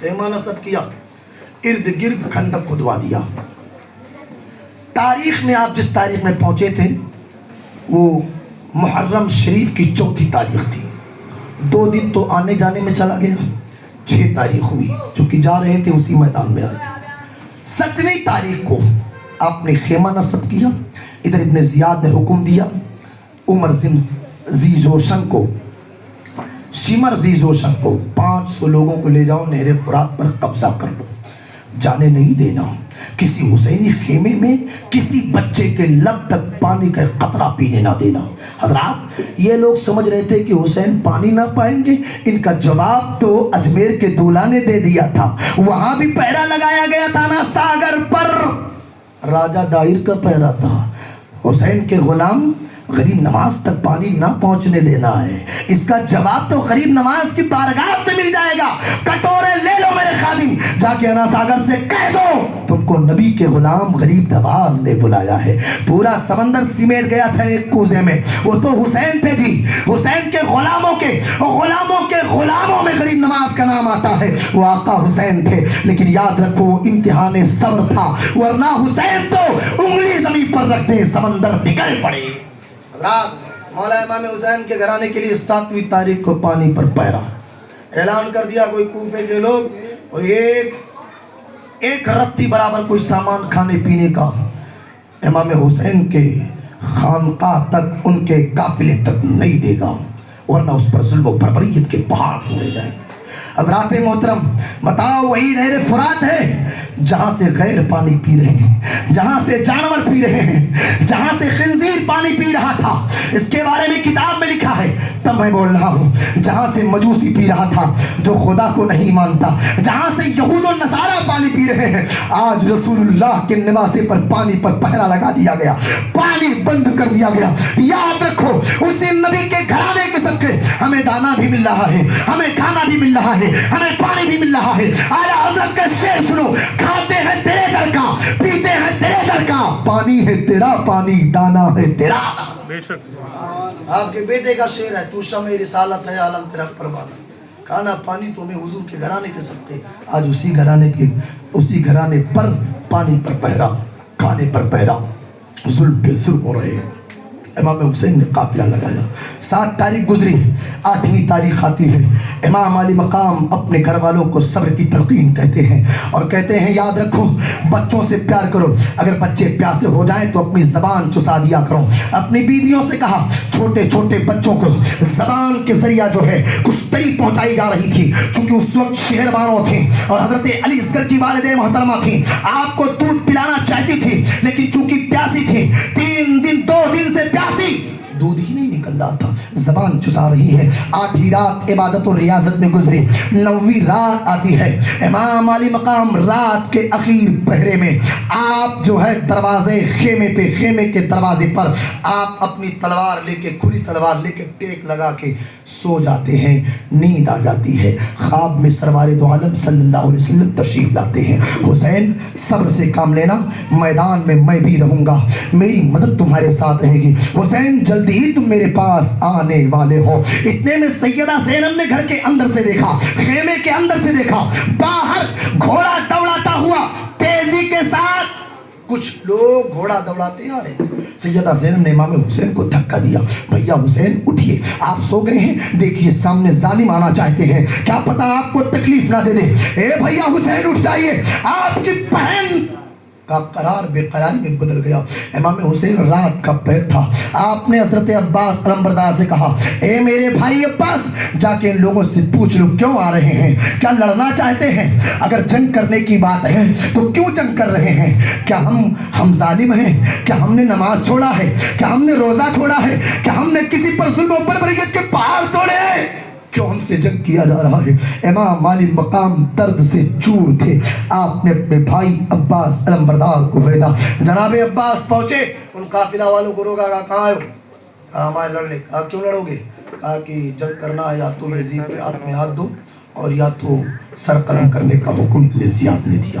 خیمہ نصب کیا, ارد گرد خندق کھدوا دیا. تاریخ میں آپ جس تاریخ میں پہنچے تھے وہ محرم شریف کی 4 تاریخ تھی. 2 دن تو آنے جانے میں چلا گیا, 6 تاریخ ہوئی, چونکہ جا رہے تھے اسی میدان میں آئے تھے. 7ویں تاریخ کو آپ نے خیمہ نصب کیا. ادھر ابن زیاد نے حکم دیا عمر زیزوشن کو, شمر زیزوشن کو 500 لوگوں کو لے جاؤ, نہر فرات پر قبضہ کر لو, جانے نہیں دینا. کسی حسینی خیمے میں کسی بچے کے لب تک پانی کا قطرہ پینے نہ دینا. حضرات یہ لوگ سمجھ رہے تھے کہ حسین پانی نہ پائیں گے. ان کا جواب تو اجمیر کے دولہ نے دے دیا تھا. وہاں بھی پہرا لگایا گیا تھا نا ساگر پر, راجہ دائر کا پہرا تھا. حسین کے غلام غریب نواز تک پانی نہ پہنچنے دینا ہے. اس کا جواب تو غریب نواز کی بارگاہ سے مل جائے گا. کٹورے لے لو میرے خادم, جا کے انا ساگر سے کہہ دو تم کو نبی کے غلام غریب نواز نے بلایا ہے. پورا سمندر سمیٹ گیا تھا ایک کوزے میں. وہ تو حسین تھے جی. حسین کے غلاموں کے غلاموں میں غریب نواز کا نام آتا ہے. وہ آقا حسین تھے. لیکن یاد رکھو امتحان صبر تھا, ورنہ حسین تو انگلی زمین پر رکھتے سمندر نکل پڑے. مولا امام حسین کے گھرانے کے لیے 7ویں تاریخ کو پانی پر پہرا اعلان کر دیا. کوئی کوفے کے لوگ اور ایک رتی برابر کوئی سامان کھانے پینے کا امام حسین کے خانقاہ تک, ان کے قافلے تک نہیں دے گا, ورنہ اس پر ظلم و بربریت کے پہاڑ توڑے جائیں گے. حضرات محترم بتاؤ, وہی نہر فرات ہے جہاں سے غیر پانی پی رہے ہیں, جہاں سے جانور پی رہے ہیں, جہاں سے خنزیر پانی پی رہا تھا. اس کے بارے میں کتاب میں لکھا ہے, تب میں بول رہا ہوں. جہاں سے مجوسی پی رہا تھا جو خدا کو نہیں مانتا, جہاں سے یہود و نصارہ پانی پی رہے ہیں, آج رسول اللہ کے نواسے پر پانی پر پہرا لگا دیا گیا, پانی بند کر دیا گیا. یاد رکھو اسی نبی کے گھرانے کے صدقے ہمیں دانا بھی مل رہا ہے, ہمیں کھانا بھی مل رہا ہے, ہمیں پانی بھی مل رہا ہے. اعلیٰ حضرت کا شعر سنو, کھاتے ہیں تیرے در کا, پیتے ہیں تیرے در کا, پانی ہے تیرا پانی, دانا ہے تیرا. بے شک آپ کے بیٹے کا شعر ہے, تو شمع رسالت ہے عالم تیرا پروانہ. کھانا پانی تو میں حضور کے گھرانے کے صدقے, آج اسی گھرانے پر پانی پر پہرا, کھانے پر پہرا, ظلم پہ ظلم ہو رہے ہیں. امام حسین نے قافلہ لگایا. 7 تاریخ گزری, 8ویں تاریخ آتی ہے. امام علی مقام اپنے گھر والوں کو صبر کی تلقین کہتے ہیں اور کہتے ہیں یاد رکھو بچوں سے پیار کرو. اگر بچے پیاسے ہو جائیں تو اپنی زبان چسا دیا کرو. اپنی بیویوں سے کہا چھوٹے چھوٹے بچوں کو زبان کے ذریعہ جو ہے کشتری پہنچائی جا رہی تھی, چونکہ اس وقت شہر بانو تھے اور حضرت علی اصغر کی والدہ محترمہ تھیں. آپ کو دودھ پلانا چاہتی تھی لیکن چونکہ پیاسی تھی, 3 دن 2 دن سے پیاسی, دودھ ہی نہیں نکل رہا تھا, زبان چسا رہی ہے. 8ویں رات عبادت و ریاضت میں گزری. 9ویں رات آتی ہے. امام علی مقام رات کے اخیر پہرے میں آپ جو ہے دروازے خیمے کے دروازے پر آپ اپنی تلوار لے کے, کھلی تلوار لے کے ٹیک لگا کے سو جاتے ہیں. نیند آ جاتی ہے. خواب میں سروار دو عالم صلی اللہ علیہ وسلم تشریف لاتے ہیں. حسین صبر سے کام لینا, میدان میں میں بھی رہوں گا, میری مدد تمہارے ساتھ رہے گی. حسین جلدی ہی تم میرے پاس آنے والے ہو. اتنے میں سیدہ زینب نے گھر کے اندر سے دیکھا, خیمے کے اندر سے دیکھا, باہر گھوڑا دوڑاتا ہوا تیزی کے ساتھ کچھ لوگ گھوڑا دوڑاتے آ رہے. سیدہ زینب نے امام حسین کو دھکا دیا, بھیا حسین اٹھیے, آپ سو گئے ہیں, دیکھیے سامنے ظالم آنا چاہتے ہیں, کیا پتا آپ کو تکلیف نہ دے دے. اے بھیا حسین اٹھ جائیے, آپ کی بہن کا قرار بے قراری میں بدل گیا. امام حسین رات کا پہر تھا. آپ نے حضرت عباس علمبردار سے کہا اے میرے بھائی عباس, جا کے ان لوگوں سے پوچھ لو کیوں آ رہے ہیں, کیا لڑنا چاہتے ہیں, اگر جنگ کرنے کی بات ہے تو کیوں جنگ کر رہے ہیں, کیا ہم ظالم ہیں, کیا ہم نے نماز چھوڑا ہے, کیا ہم نے روزہ چھوڑا ہے, کیا ہم نے کسی پر ظلم و بربریت کے پہاڑ توڑے ہیں, کیوں ہم سے جنگ کیا جا رہا ہے. امام علی مقام درد سے چور تھے. آپ نے اپنے بھائی عباس علمبردار کو بھیجا. جناب عباس پہنچے, ان قافلہ والوں کو روکا, کہاں ہے, کہا ہمارے لڑنے. کہا کیوں لڑو گے, کہا کہ جنگ کرنا ہے یا تو یزید کے ہاتھ میں ہاتھ دو اور یا تو سر قلم کرنے کا حکم ابن زیاد نے دیا.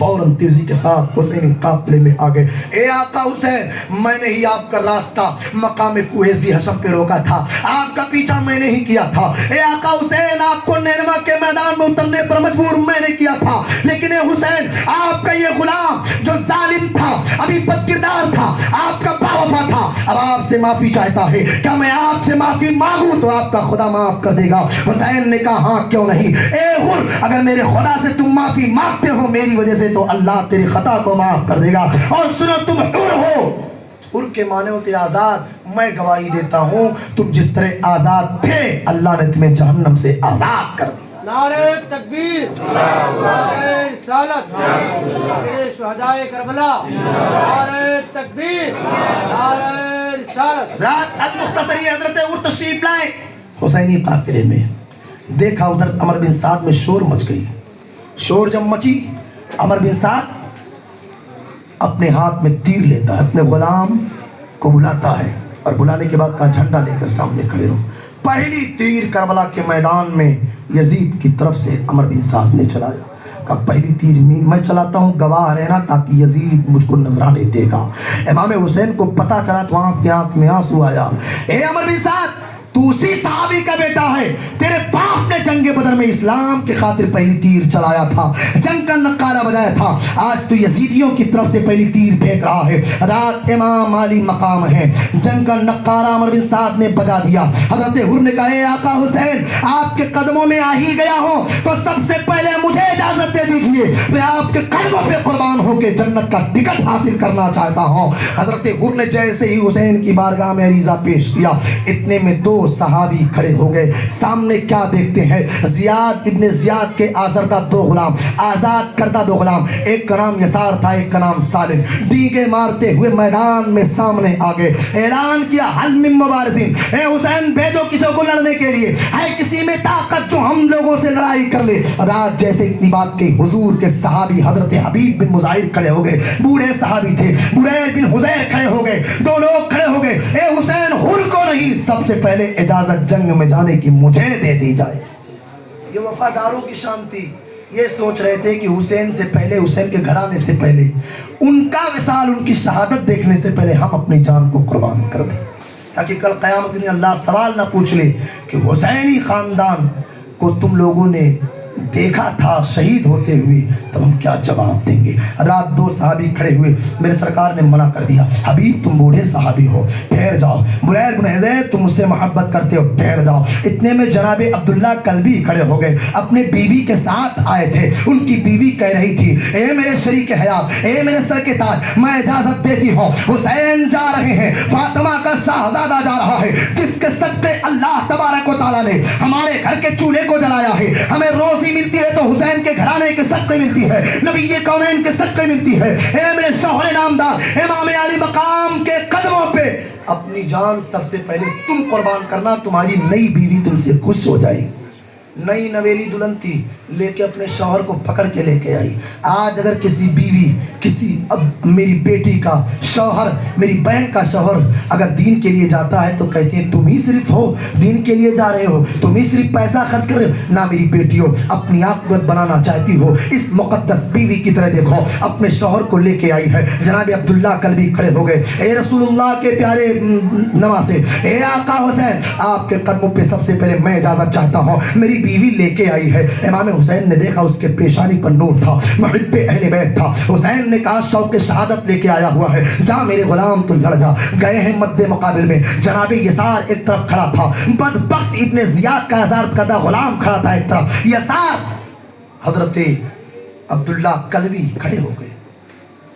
فوراً تیزی کے ساتھ حسینی قافلے میں آ گئے. اے آقا حسین میں نے ہی آپ کا راستہ مقام کوہ ذی حشم پہ روکا تھا, آپ کا پیچھا میں نے ہی کیا تھا. اے آقا حسین آپ کو نینوا کے میدان میں اترنے پر مجبور میں نے کیا تھا, لیکن اے حسین آپ کا یہ غلام جو ظالم تھا, ابھی بد کردار تھا, آپ کا باوفا تھا, اب آپ سے معافی چاہتا ہے, کیا میں آپ سے معافی مانگوں تو آپ کا خدا معاف کر دے گا؟ حسین نے کہا ہاں کیوں نہیں. اے حر اگر میرے خدا سے تم معافی مانگتے ہو میری وجہ سے تو اللہ تیری خطا کو معاف کر دے گا. اور سنو تم حر ہو, حر کے معنی ہوتے آزاد. میں گواہی دیتا ہوں تم جس طرح آزاد تھے اللہ نے تمہیں جہنم سے آزاد کر دیا. نعرہ تکبیر, نعرہ رسالت, نعرہ شہدائے کربلا, نعرہ تکبیر, نعرہ رسالت. حضرات المختصری حضرت عمر تشریف لائے حسینی قافلے میں. دیکھا ادھر عمر بن سعد میں شور مچ گئی. شور جب مچی عمر بن سعد اپنے ہاتھ میں تیر لیتا ہے, اپنے غلام کو بلاتا ہے اور بلانے کے بعد کہا جھنڈا لے کر سامنے کھڑے رہو. پہلی تیر کربلا کے میدان میں یزید کی طرف سے عمر بن سعد نے چلایا. کہا پہلی تیر میں چلاتا ہوں, گواہ رہنا تاکہ یزید مجھ کو نذرانے دے گا. امام حسین کو پتا چلا تو آپ کی آنکھ میں آنسو آیا. اے عمر بن سعد تو اسی صحابی کا بیٹا ہے, تیرے باپ نے جنگ بدر میں اسلام کی خاطر پہلی تیر چلایا تھا, جنگ کا نقارہ بجایا تھا, آج تو یزیدیوں کی طرف سے پہلی تیر پھینک رہا ہے. رات امام علی مقام ہے, جنگ کا نقارہ عمر بن سعد نے بجا دیا. حضرت حر نے کہا اے آقا حسین آپ کے قدموں میں آ ہی گیا ہوں تو سب سے پہلے مجھے اجازت دے دیجئے, میں آپ کے قدموں پہ قربان ہو کے جنت کا ٹکٹ حاصل کرنا چاہتا ہوں. حضرت حر نے جیسے ہی حسین کی بارگاہ میں عریضہ پیش کیا, اتنے میں دو صحابی کھڑے ہو گئے. سامنے کیا دیکھتے ہیں؟ زیاد ابن زیاد کے آزردہ دو غلام, آزاد کردہ دو غلام, ایک کا نام یسار تھا ایک کا نام سالم, ڈیگے مارتے ہوئے میدان میں سامنے آ گئے. اعلان کیا حل من مبارزین, اے حسین بھیجو کسی کو لڑنے کے لیے, ہے کسی میں طاقت جو ہم لوگوں سے لڑائی کر لے. رات جیسے اتنی بات کی حضور کے صحابی حضرت حبیب بن مظاہر کھڑے ہو گئے, بوڑھے صحابی تھے, بریر بن حزیر کھڑے ہو گئے, دو لوگ کھڑے ہو گئے. اے حسین حر کو نہیں, سب سے پہلے اجازت جنگ میں جانے کی مجھے دے دی جائے. یہ وفاداروں کی شان تھی. یہ سوچ رہے تھے کہ حسین سے پہلے, حسین کے گھرانے سے پہلے, ان کا وصال, ان کی شہادت دیکھنے سے پہلے ہم اپنی جان کو قربان کر دیں, تاکہ کل قیامت میں اللہ سوال نہ پوچھ لے کہ حسینی خاندان کو تم لوگوں نے دیکھا تھا شہید ہوتے ہوئے, تب ہم کیا جواب دیں گے. رات دو صحابی کھڑے ہوئے, میرے سرکار نے منع کر دیا, حبیب تم بوڑھے صحابی ہو ٹھہر جاؤ, بریر بن حزیر تم مجھ سے محبت کرتے ہو ٹھہر جاؤ. اتنے میں جناب عبداللہ کلبی کھڑے ہو گئے, اپنے بیوی کے ساتھ آئے تھے. ان کی بیوی کہہ رہی تھی اے میرے شریک حیات, اے میرے سر کے تاج, میں اجازت دیتی ہوں, حسین جا رہے ہیں, فاطمہ کا شہزادہ جا رہا ہے, جس کے صدقے اللہ تبارک و تعالیٰ نے ہمارے گھر کے چولہے کو جلایا ہے. ہمیں روزی ملتی ہے تو حسین کے گھرانے کے صدقے ملتی ہے, نبی کونین کے صدقے ملتی ہے. اے میرے شوہر نامدار امام علی مقام کے قدموں پہ اپنی جان سب سے پہلے تم قربان کرنا, تمہاری نئی بیوی تم سے خوش ہو جائے. نئی نویلی دلہن تھی, لے کے اپنے شوہر کو پکڑ کے لے کے آئی. آج اگر کسی بیوی, کسی اب میری بیٹی کا شوہر, میری بہن کا شوہر اگر دین کے لیے جاتا ہے تو کہتے ہیں تم ہی صرف ہو دین کے لیے جا رہے ہو, تم ہی صرف پیسہ خرچ کر رہے ہو. نہ میری بیٹی ہو, اپنی عاقبت بنانا چاہتی ہو, اس مقدس بیوی کی طرح دیکھو, اپنے شوہر کو لے کے آئی ہے. جناب عبداللہ کلبی کھڑے ہو گئے, اے رسول اللہ کے پیارے نواسے, اے آقا حسین آپ کے قدموں پہ سب سے پہلے میں اجازت چاہتا ہوں, میری بیوی لے کے آئی ہے. امام حسین نے دیکھا اس کے پیشانی پر نور تھا, محب اہل بیت تھا. حسین نے کہا شوق شہادت لے کے آیا ہوا ہے, جا میرے غلام تو لڑ جا. گئے ہیں مد مقابل میں, جناب یسار ایک طرف کھڑا تھا, بدبخت ابن زیاد کا آزاد کردہ غلام کھڑا تھا ایک طرف, یسار حضرت عبداللہ کلبی کھڑے ہو گئے,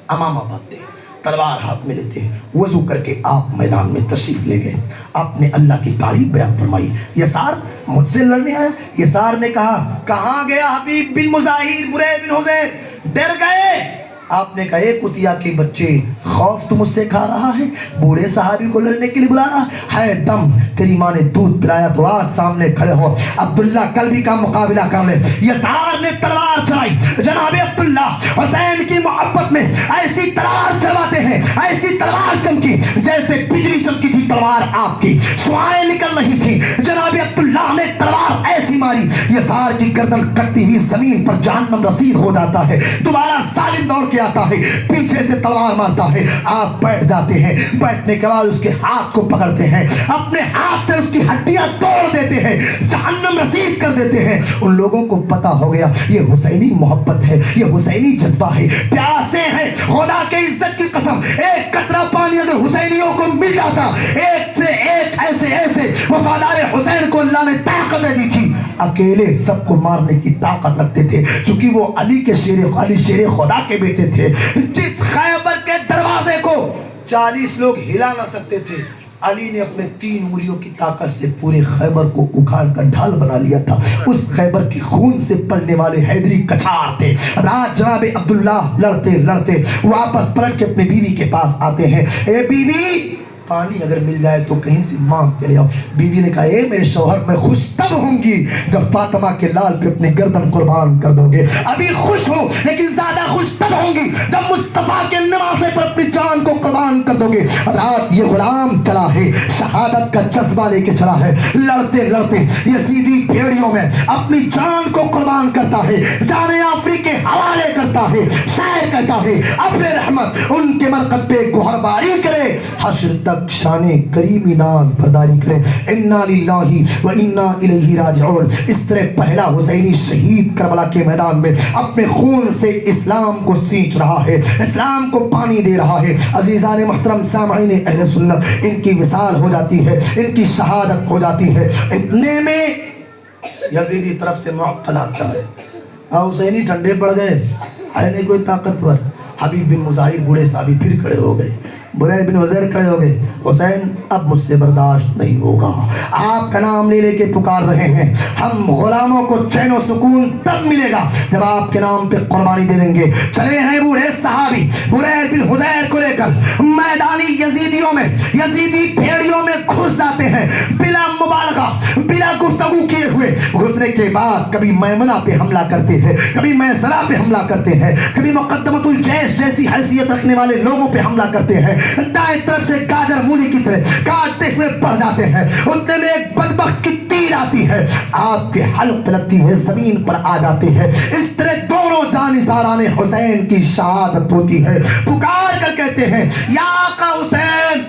امامہ باندھتے, تلوار ہاتھ میں لیتے, وضو کر کے آپ میدان میں تشریف لے گئے. آپ نے اللہ کی تعریف بیان فرمائی. یسار مجھ سے لڑنے آیا؟ یسار نے کہا کہاں گیا حبیب بن مظاہر, بریر بن حزیر, ڈر گئے. آپ نے کہا اے کتیا کے بچے, خوف تو مجھ سے کھا رہا ہے, بوڑھے صحابی کو لڑنے کے لیے بلا رہا ہے, دم تیری ماں نے دودھ پلایا تو آج سامنے کھڑے ہو, عبداللہ کلبی کا مقابلہ کر لے. یسار نے تلوار چلائی. جناب عبداللہ حسین کی محبت میں ایسی تلوار چلواتے ہیں, ایسی تلوار چمکی جیسے بجلی چمکی تھی تلوار آپ کی, شعائیں نکل رہی تھی. جناب عبداللہ نے تلوار ایسی ماری ماری یسار کی گردن کٹتی ہوئی زمین پر جہنم رسید ہو جاتا ہے. دوبارہ ظالم دوڑ کے آتا ہے, پیچھے سے تلوار مارتا ہے. آپ بیٹھ جاتے ہیں, بیٹھنے کے بعد اس کے ہاتھ کو پکڑتے ہیں, اپنے ہاتھ سے اس کی ہڈیاں توڑ دیتے ہیں, جہنم رسید کر دیتے ہیں. ان لوگوں کو پتا ہو گیا یہ حسینی محبت ہے, یہ حسینی جذبہ ہے, پیاسے ہیں. خدا کے عزت کی قسم, ایک قطرہ پانی اگر حسینیوں کو مل جاتا, ایک سے ایک ایسے وفادار حسین کو اللہ نے طاقت دی تھی. اکیلے سب کو مارنے کی طاقت رکھتے تھے, چونکہ وہ علی شیر خدا کے بیٹے تھے. جس خیبر کے دروازے کو 40 لوگ ہلا نہ سکتے تھے, علی نے اپنے 3 انگلیوں کی طاقت سے پورے خیبر کو اکھاڑ کر ڈھال بنا لیا تھا. اس خیبر کی خون سے پلنے والے حیدری کچھار تھے. رات جناب عبداللہ لڑتے واپس پلٹ کے اپنی بیوی کے پاس آتے ہیں. اے بیوی, پانی اگر مل جائے تو کہیں سے مانگ کے لے آؤ. بیوی نے کہا, اے میرے شوہر, میں خوش تب ہوں گی جب فاطمہ کے لال پہ اپنی گردن قربان کر دو گے. ابھی خوش ہوں, لیکن زیادہ خوش تب ہوں گی جب مصطفیٰ کے نواسے پر اپنی جان کو قربان کر دو گے. رات یہ غلام چلا ہے, شہادت کا جذبہ لے کے چلا ہے. لڑتے یزیدی بھیڑیوں میں اپنی جان کو قربان کرتا ہے, جان آفری کے حوالے کرتا ہے. شاعر کہتا ہے, ابر رحمت ان کے مرقد پہ گوہر باری کرے, حشر تک شان کریمی ناز برداری کرے. انا للہ و انا الیہ راجعون. اس طرح پہلا حسینی شہید کربلا کے میدان میں اپنے خون سے اسلام کو سینچ رہا ہے, اسلام کو پانی دے رہا ہے. عزیزان محترم سامعین اہل سنت, ان کی وصال ہو جاتی ہے, ان کی شہادت ہو جاتی ہے. اتنے میں یزیدی طرف سے معقل آتا ہے. حسینی ٹھنڈے پڑ گئے, ہے نہیں کوئی طاقتور. حبیب بن مظاہر بوڑھے صحابی پھر کھڑے ہو گئے, بریر بن عزیر کھڑے ہو گئے. حسین, اب مجھ سے برداشت نہیں ہوگا, آپ کا نام لے کے پکار رہے ہیں. ہم غلاموں کو چین و سکون تب ملے گا جب آپ کے نام پہ قربانی دے دیں گے. چلے ہیں بوڑھے صحابی بریر بن عزیر کو لے کر میدانی یزیدیوں میں, یزیدی بھیڑیوں میں گھس جاتے ہیں. بلا مبالغہ, بلا گفتگو کیے ہوئے گھسنے کے بعد کبھی میمنہ پہ حملہ کرتے ہیں, کبھی میسرہ پہ حملہ کرتے ہیں, کبھی مقدمۃ الجیش جیسی حیثیت رکھنے والے لوگوں پہ حملہ کرتے ہیں. دائیں طرف سے گاجر مولی کی طرح کاٹتے ہوئے بڑھ جاتے ہیں. اتنے میں ایک بدبخت کی تیر آتی ہے, آپ کے حلق پہ لگتی ہے, زمین پر آ جاتے ہیں. اس طرح دونوں جانثاران حسین کی شہادت ہوتی ہے. پکار کر کہتے ہیں, یا آقا حسین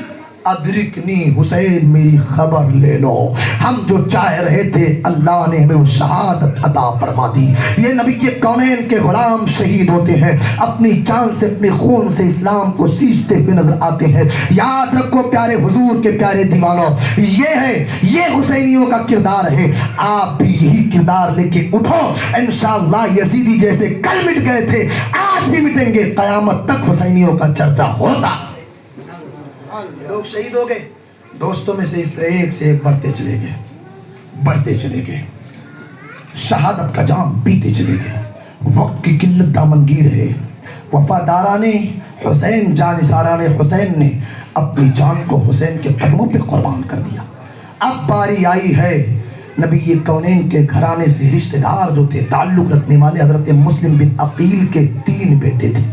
ادرکنی, حسین میری خبر لے لو. ہم جو چاہ رہے تھے اللہ نے ہمیں وہ شہادت عطا فرما دی. یہ نبی کے کونین کے غلام شہید ہوتے ہیں, اپنی جان سے اپنے خون سے اسلام کو سینچتے ہوئے نظر آتے ہیں. یاد رکھو پیارے حضور کے پیارے دیوانوں, یہ حسینیوں کا کردار ہے. آپ بھی یہی کردار لے کے اٹھو. انشاءاللہ یزیدی جیسے کل مٹ گئے تھے آج بھی مٹیں گے, قیامت تک حسینیوں کا چرچا ہوتا. لوگ شہید ہو گئے, دوستوں میں سے اس طرح ایک سے ایک بڑھتے چلے گئے, شہادت کا جام پیتے چلے گئے. وقت کی قلت دامنگیر ہے. وفاداران حسین, جانثاران حسین نے اپنی جان کو حسین کے قدموں پہ قربان کر دیا. اب باری آئی ہے نبی کونین کے گھرانے سے رشتہ دار جو تھے, تعلق رکھنے والے. حضرت مسلم بن عقیل کے 3 بیٹے تھے.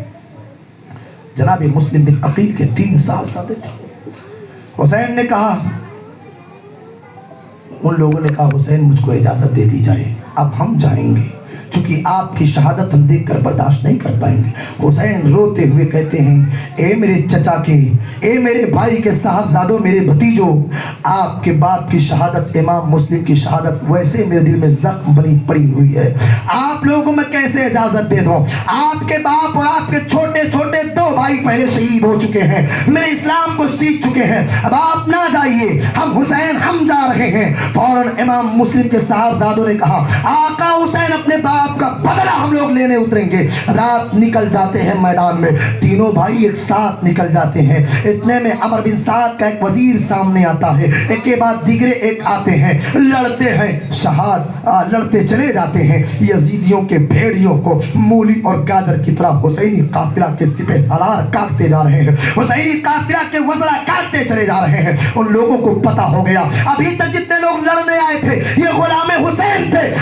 جناب مسلم بن عقیل کے 3 سال سادے تھے. حسین نے کہا, ان لوگوں نے کہا, حسین مجھ کو اجازت دے دی جائے, اب ہم جائیں گے, چونکہ آپ کی شہادت ہم دیکھ کر برداشت نہیں کر پائیں گے. حسین روتے ہوئے کہتے ہیں, اے میرے چچا کے, اے میرے بھائی کے صاحبزادوں, میرے بھتیجوں, آپ کے باپ کی شہادت, امام مسلم کی شہادت ویسے میرے دل میں زخم بنی پڑی ہوئی ہے. آپ لوگوں کو میں کیسے اجازت دے دوں؟ آپ کے باپ اور آپ کے چھوٹے چھوٹے 2 بھائی پہلے شہید ہو چکے ہیں, میرے اسلام کو سیکھ چکے ہیں. اب آپ نہ جائیے, ہم حسین ہم جا رہے ہیں. فوراً امام مسلم کے صاحبزادوں نے کہا, آقا حسین اپنے باپ کا بدلہ ہم لوگ لینے اتریں گے. رات نکل جاتے ہیں میدان میں, تینوں بھائی ایک ساتھ نکل جاتے ہیں. اتنے میں عمر بن سعد کا ایک وزیر سامنے آتا ہے, ایک کے بعد دیگرے ایک آتے ہیں, لڑتے ہیں, لڑتے چلے جاتے ہیں. یزیدیوں کے بھیڑیوں کو مولی اور گاجر کی طرح حسینی قافلہ کے سپہ سالار کاٹتے جا رہے ہیں, حسینی قافلہ کے وزراء کاٹتے چلے جا رہے ہیں. ان لوگوں کو پتا ہو گیا ابھی تک جتنے لوگ لڑنے آئے تھے یہ غلام حسین تھے,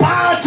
5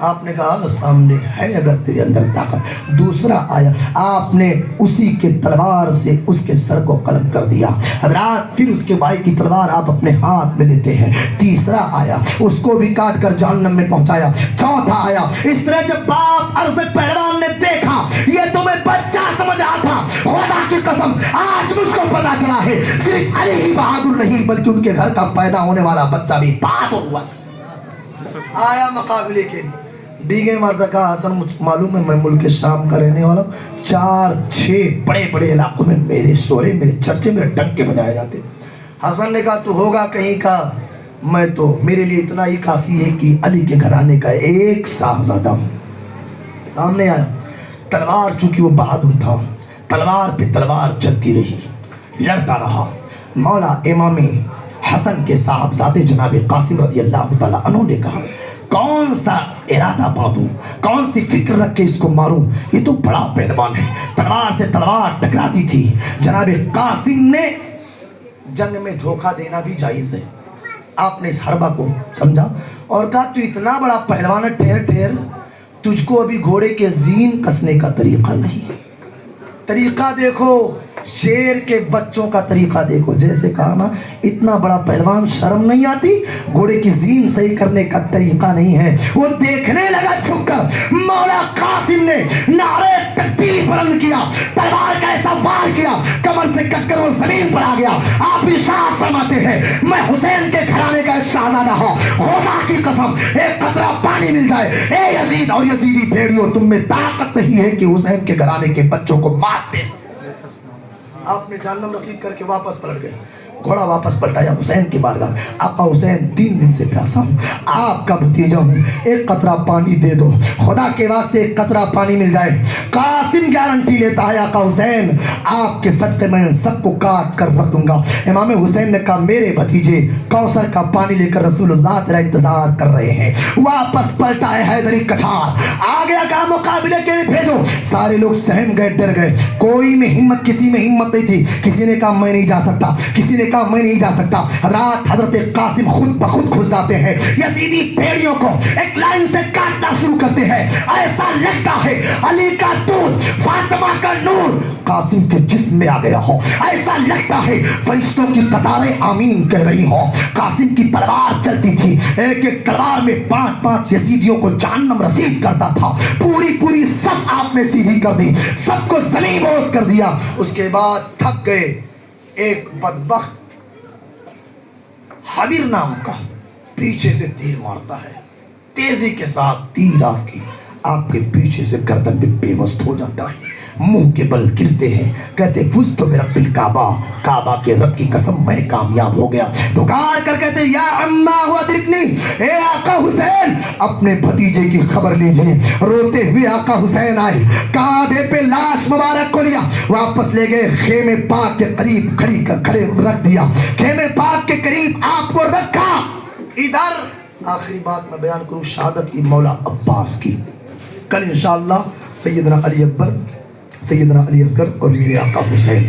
آپ نے کہا سامنے ہے اگر تیرے اندر طاقت. دوسرا آیا آپ نے اسی کے تلوار سے اس کے سر کو قلم کر دیا. حضرات پھر اس کے بھائی کی تلوار آپ اپنے ہاتھ میں لیتے ہیں. تیسرا آیا اس کو بھی کاٹ کر جہنم میں پہنچایا. چوتھا آیا اس طرح جب باپ عرض پہلوان نے دیکھا یہ تمہیں بچہ سمجھ رہا تھا, خدا کی قسم آج مجھ کو پتا چلا ہے صرف علی ہی بہادر نہیں بلکہ ان کے گھر کا پیدا ہونے والا بچہ بھی بہادر ہوا. آیا مقابلے کے لیے. دیگے مرد کا حسن معلوم ہے میں ملک شام کا رہنے والا ہوں. 4-6 بڑے بڑے علاقوں میں میرے شورے میرے چرچے میرے ڈنکے بجائے جاتے. حسن نے کہا تو ہوگا کہیں کا, میں تو میرے لیے اتنا ہی کافی ہے کہ علی کے گھرانے کا ایک صاحبزادہ ہوں. سامنے آیا تلوار, چونکہ وہ بہادر تھا تلوار پہ تلوار چلتی رہی, لڑتا رہا. مولا امام حسن کے صاحبزادے جناب قاسم رضی اللہ تعالیٰ عنہ نے کہا کون سا ارادہ باندھوں, کون سی فکر رکھ کے اس کو ماروں, یہ تو بڑا پہلوان ہے. تلوار سے تلوار ٹکراتی تھی. جناب قاسم نے جنگ میں دھوکہ دینا بھی جائز ہے. آپ نے اس حربہ کو سمجھا اور کہا تو اتنا بڑا پہلوان ہے, ٹھہر ٹھہر تجھ کو ابھی گھوڑے کے زین کسنے کا طریقہ نہیں. طریقہ دیکھو, شیر کے بچوں کا طریقہ دیکھو. جیسے کہا نا اتنا بڑا پہلوان, شرم نہیں آتی, گھوڑے کی زین صحیح کرنے کا طریقہ نہیں ہے. وہ دیکھنے لگا جھک کر. مولا قاسم نے نعرے تکبیر بلند کیا, تلوار کا ایسا وار کیا کمر سے کٹ کر وہ زمین پر آ گیا. آپ ارشاد فرماتے ہیں میں حسین کے گھرانے کا ایک شہزادہ ہوں, خدا کی قسم ایک قطرہ پانی مل جائے اے یزید اور یزیدی بھیڑیوں تم میں طاقت نہیں ہے کہ حسین کے گھرانے کے بچوں کو مار دے. آپ نے جہنم رسید کر کے واپس پلٹ گئے. گھوڑا واپس پلٹایا حسین کی بارگاہ. آقا حسین 3 دن سے پیاسا ہوں, آپ کا بھتیجا ہوں, ایک قطرہ پانی دے دو, خدا کے واسطے ایک قطرہ پانی مل جائے. قاسم گارنٹی لیتا ہے آقا حسین آپ کے صدقے میں سب کو کاٹ کر رکھ دوں گا. امام حسین نے کہا میرے بھتیجے کوثر کا پانی لے کر رسول اللہ تیرا انتظار کر رہے ہیں. واپس پلٹا ہے حیدری کچھار, آ گیا کہا مقابلے کے لیے بھیجو. سارے لوگ سہم گئے, ڈر گئے, کوئی میں ہمت, کسی میں ہمت نہیں تھی. کسی نے کہا میں نہیں جا سکتا, کسی نے کہا میں نہیں جا سکتا. رات حضرت قاسم خود بخود گھس جاتے ہیں, یزیدی بھیڑیوں کو ایک لائن سے کاٹنا شروع کرتے ہیں. ایسا لگتا ہے علی کا دودھ فاطمہ کا نور قاسم کے جسم میں آ گیا ہو. ایسا لگتا ہے فرشتوں کی قطاریں آمین کہہ رہی ہوں. قاسم کی تلوار چلتی تھی, ایک ایک تلوار میں 5 یزیدیوں کو جہنم رسید کرتا تھا. پوری صف آپ نے سیدھی کر دی, سب کو زمین بوس کر دیا. اس کے بعد تھک گئے. ایک بدبخت حبیر نام کا پیچھے سے تیر مارتا ہے, تیزی کے ساتھ تیر آپ کے پیچھے سے گردن میں پیوست ہو جاتا ہے. منہ کے بل گرتے ہیں, کہتے فزت برب الکعبہ, کعبہ کے رب کی قسم میں کامیاب ہو گیا. پکار کر کہتے یا عمہ ہوا درکنی, اے آقا حسین اپنے بھتیجے کی خبر لیجئے. روتے ہوئے آقا حسین آئے, کاندھے پہ لاش مبارک کو لیا, واپس لے گئے. خیمے پاک کے قریب کھڑے رکھ دیا, خیمے پاک کے قریب آپ کو رکھا. ادھر آخری بات میں بیان کروں شہادت کی مولا عباس کی. کل انشاءاللہ سیدنا علی اکبر, سیدنا علی اصغر اور میرے آقا حسین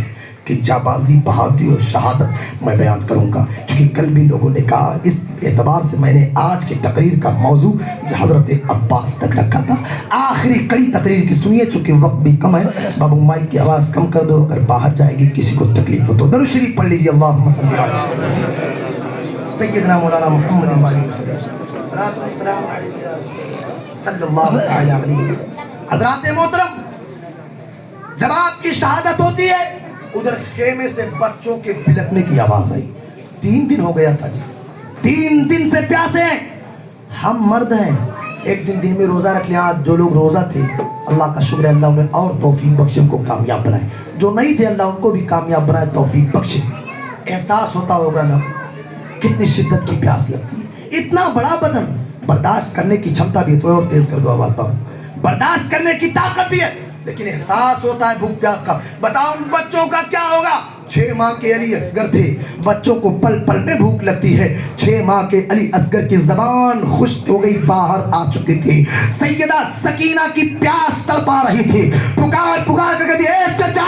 کی جابازی, بہادری اور شہادت میں بیان کروں گا. چونکہ کل بھی لوگوں نے کہا, اس اعتبار سے میں نے آج کی تقریر کا موضوع حضرت عباس تک رکھا تھا. آخری کڑی تقریر کی سنیے, چونکہ وقت بھی کم ہے. بابو مائک کی آواز کم کر دو, اگر باہر جائے گی کسی کو تکلیف ہو تو درود شریف پڑھ لیجیے. اللہم صلی علی سیدنا مولانا محمد صلاۃ والسلام علیہ صلی اللہ تعالی علیہ وسلم. حضرات محترم, جب آپ کی شہادت ہوتی ہے ادھر خیمے سے بچوں کے بلکنے کی آواز آئی. 3 دن ہو گیا تھا جی, 3 دن سے پیاسے ہیں. ہم مرد ہیں, ایک دن میں روزہ رکھ لیا. جو لوگ روزہ تھے اللہ کا شکر ہے, اللہ انہیں اور توفیق بخشے, ان کو کامیاب بنائے. جو نہیں تھے اللہ ان کو بھی کامیاب بنائے, توفیق بخشے. احساس ہوتا ہوگا نا کتنی شدت کی پیاس لگتی ہے. اتنا بڑا بدن, برداشت کرنے کی چھمتا بھی ہے. تھوڑا اور تیز کر دو آواز بابو, برداشت کرنے کی طاقت بھی ہے, لیکن احساس ہوتا ہے بھوک پیاس کا. بتاؤ ان بچوں کا کیا ہوگا. 6 ماہ کے علی اصغر تھے, بچوں کو پل پل میں بھوک لگتی ہے. 6 ماہ کے علی اصغر کی زبان خشک ہو گئی, باہر آ چکی تھی. سیدہ سکینہ کی پیاس تڑپا رہی تھی. پکار کر کہتی اے چچا,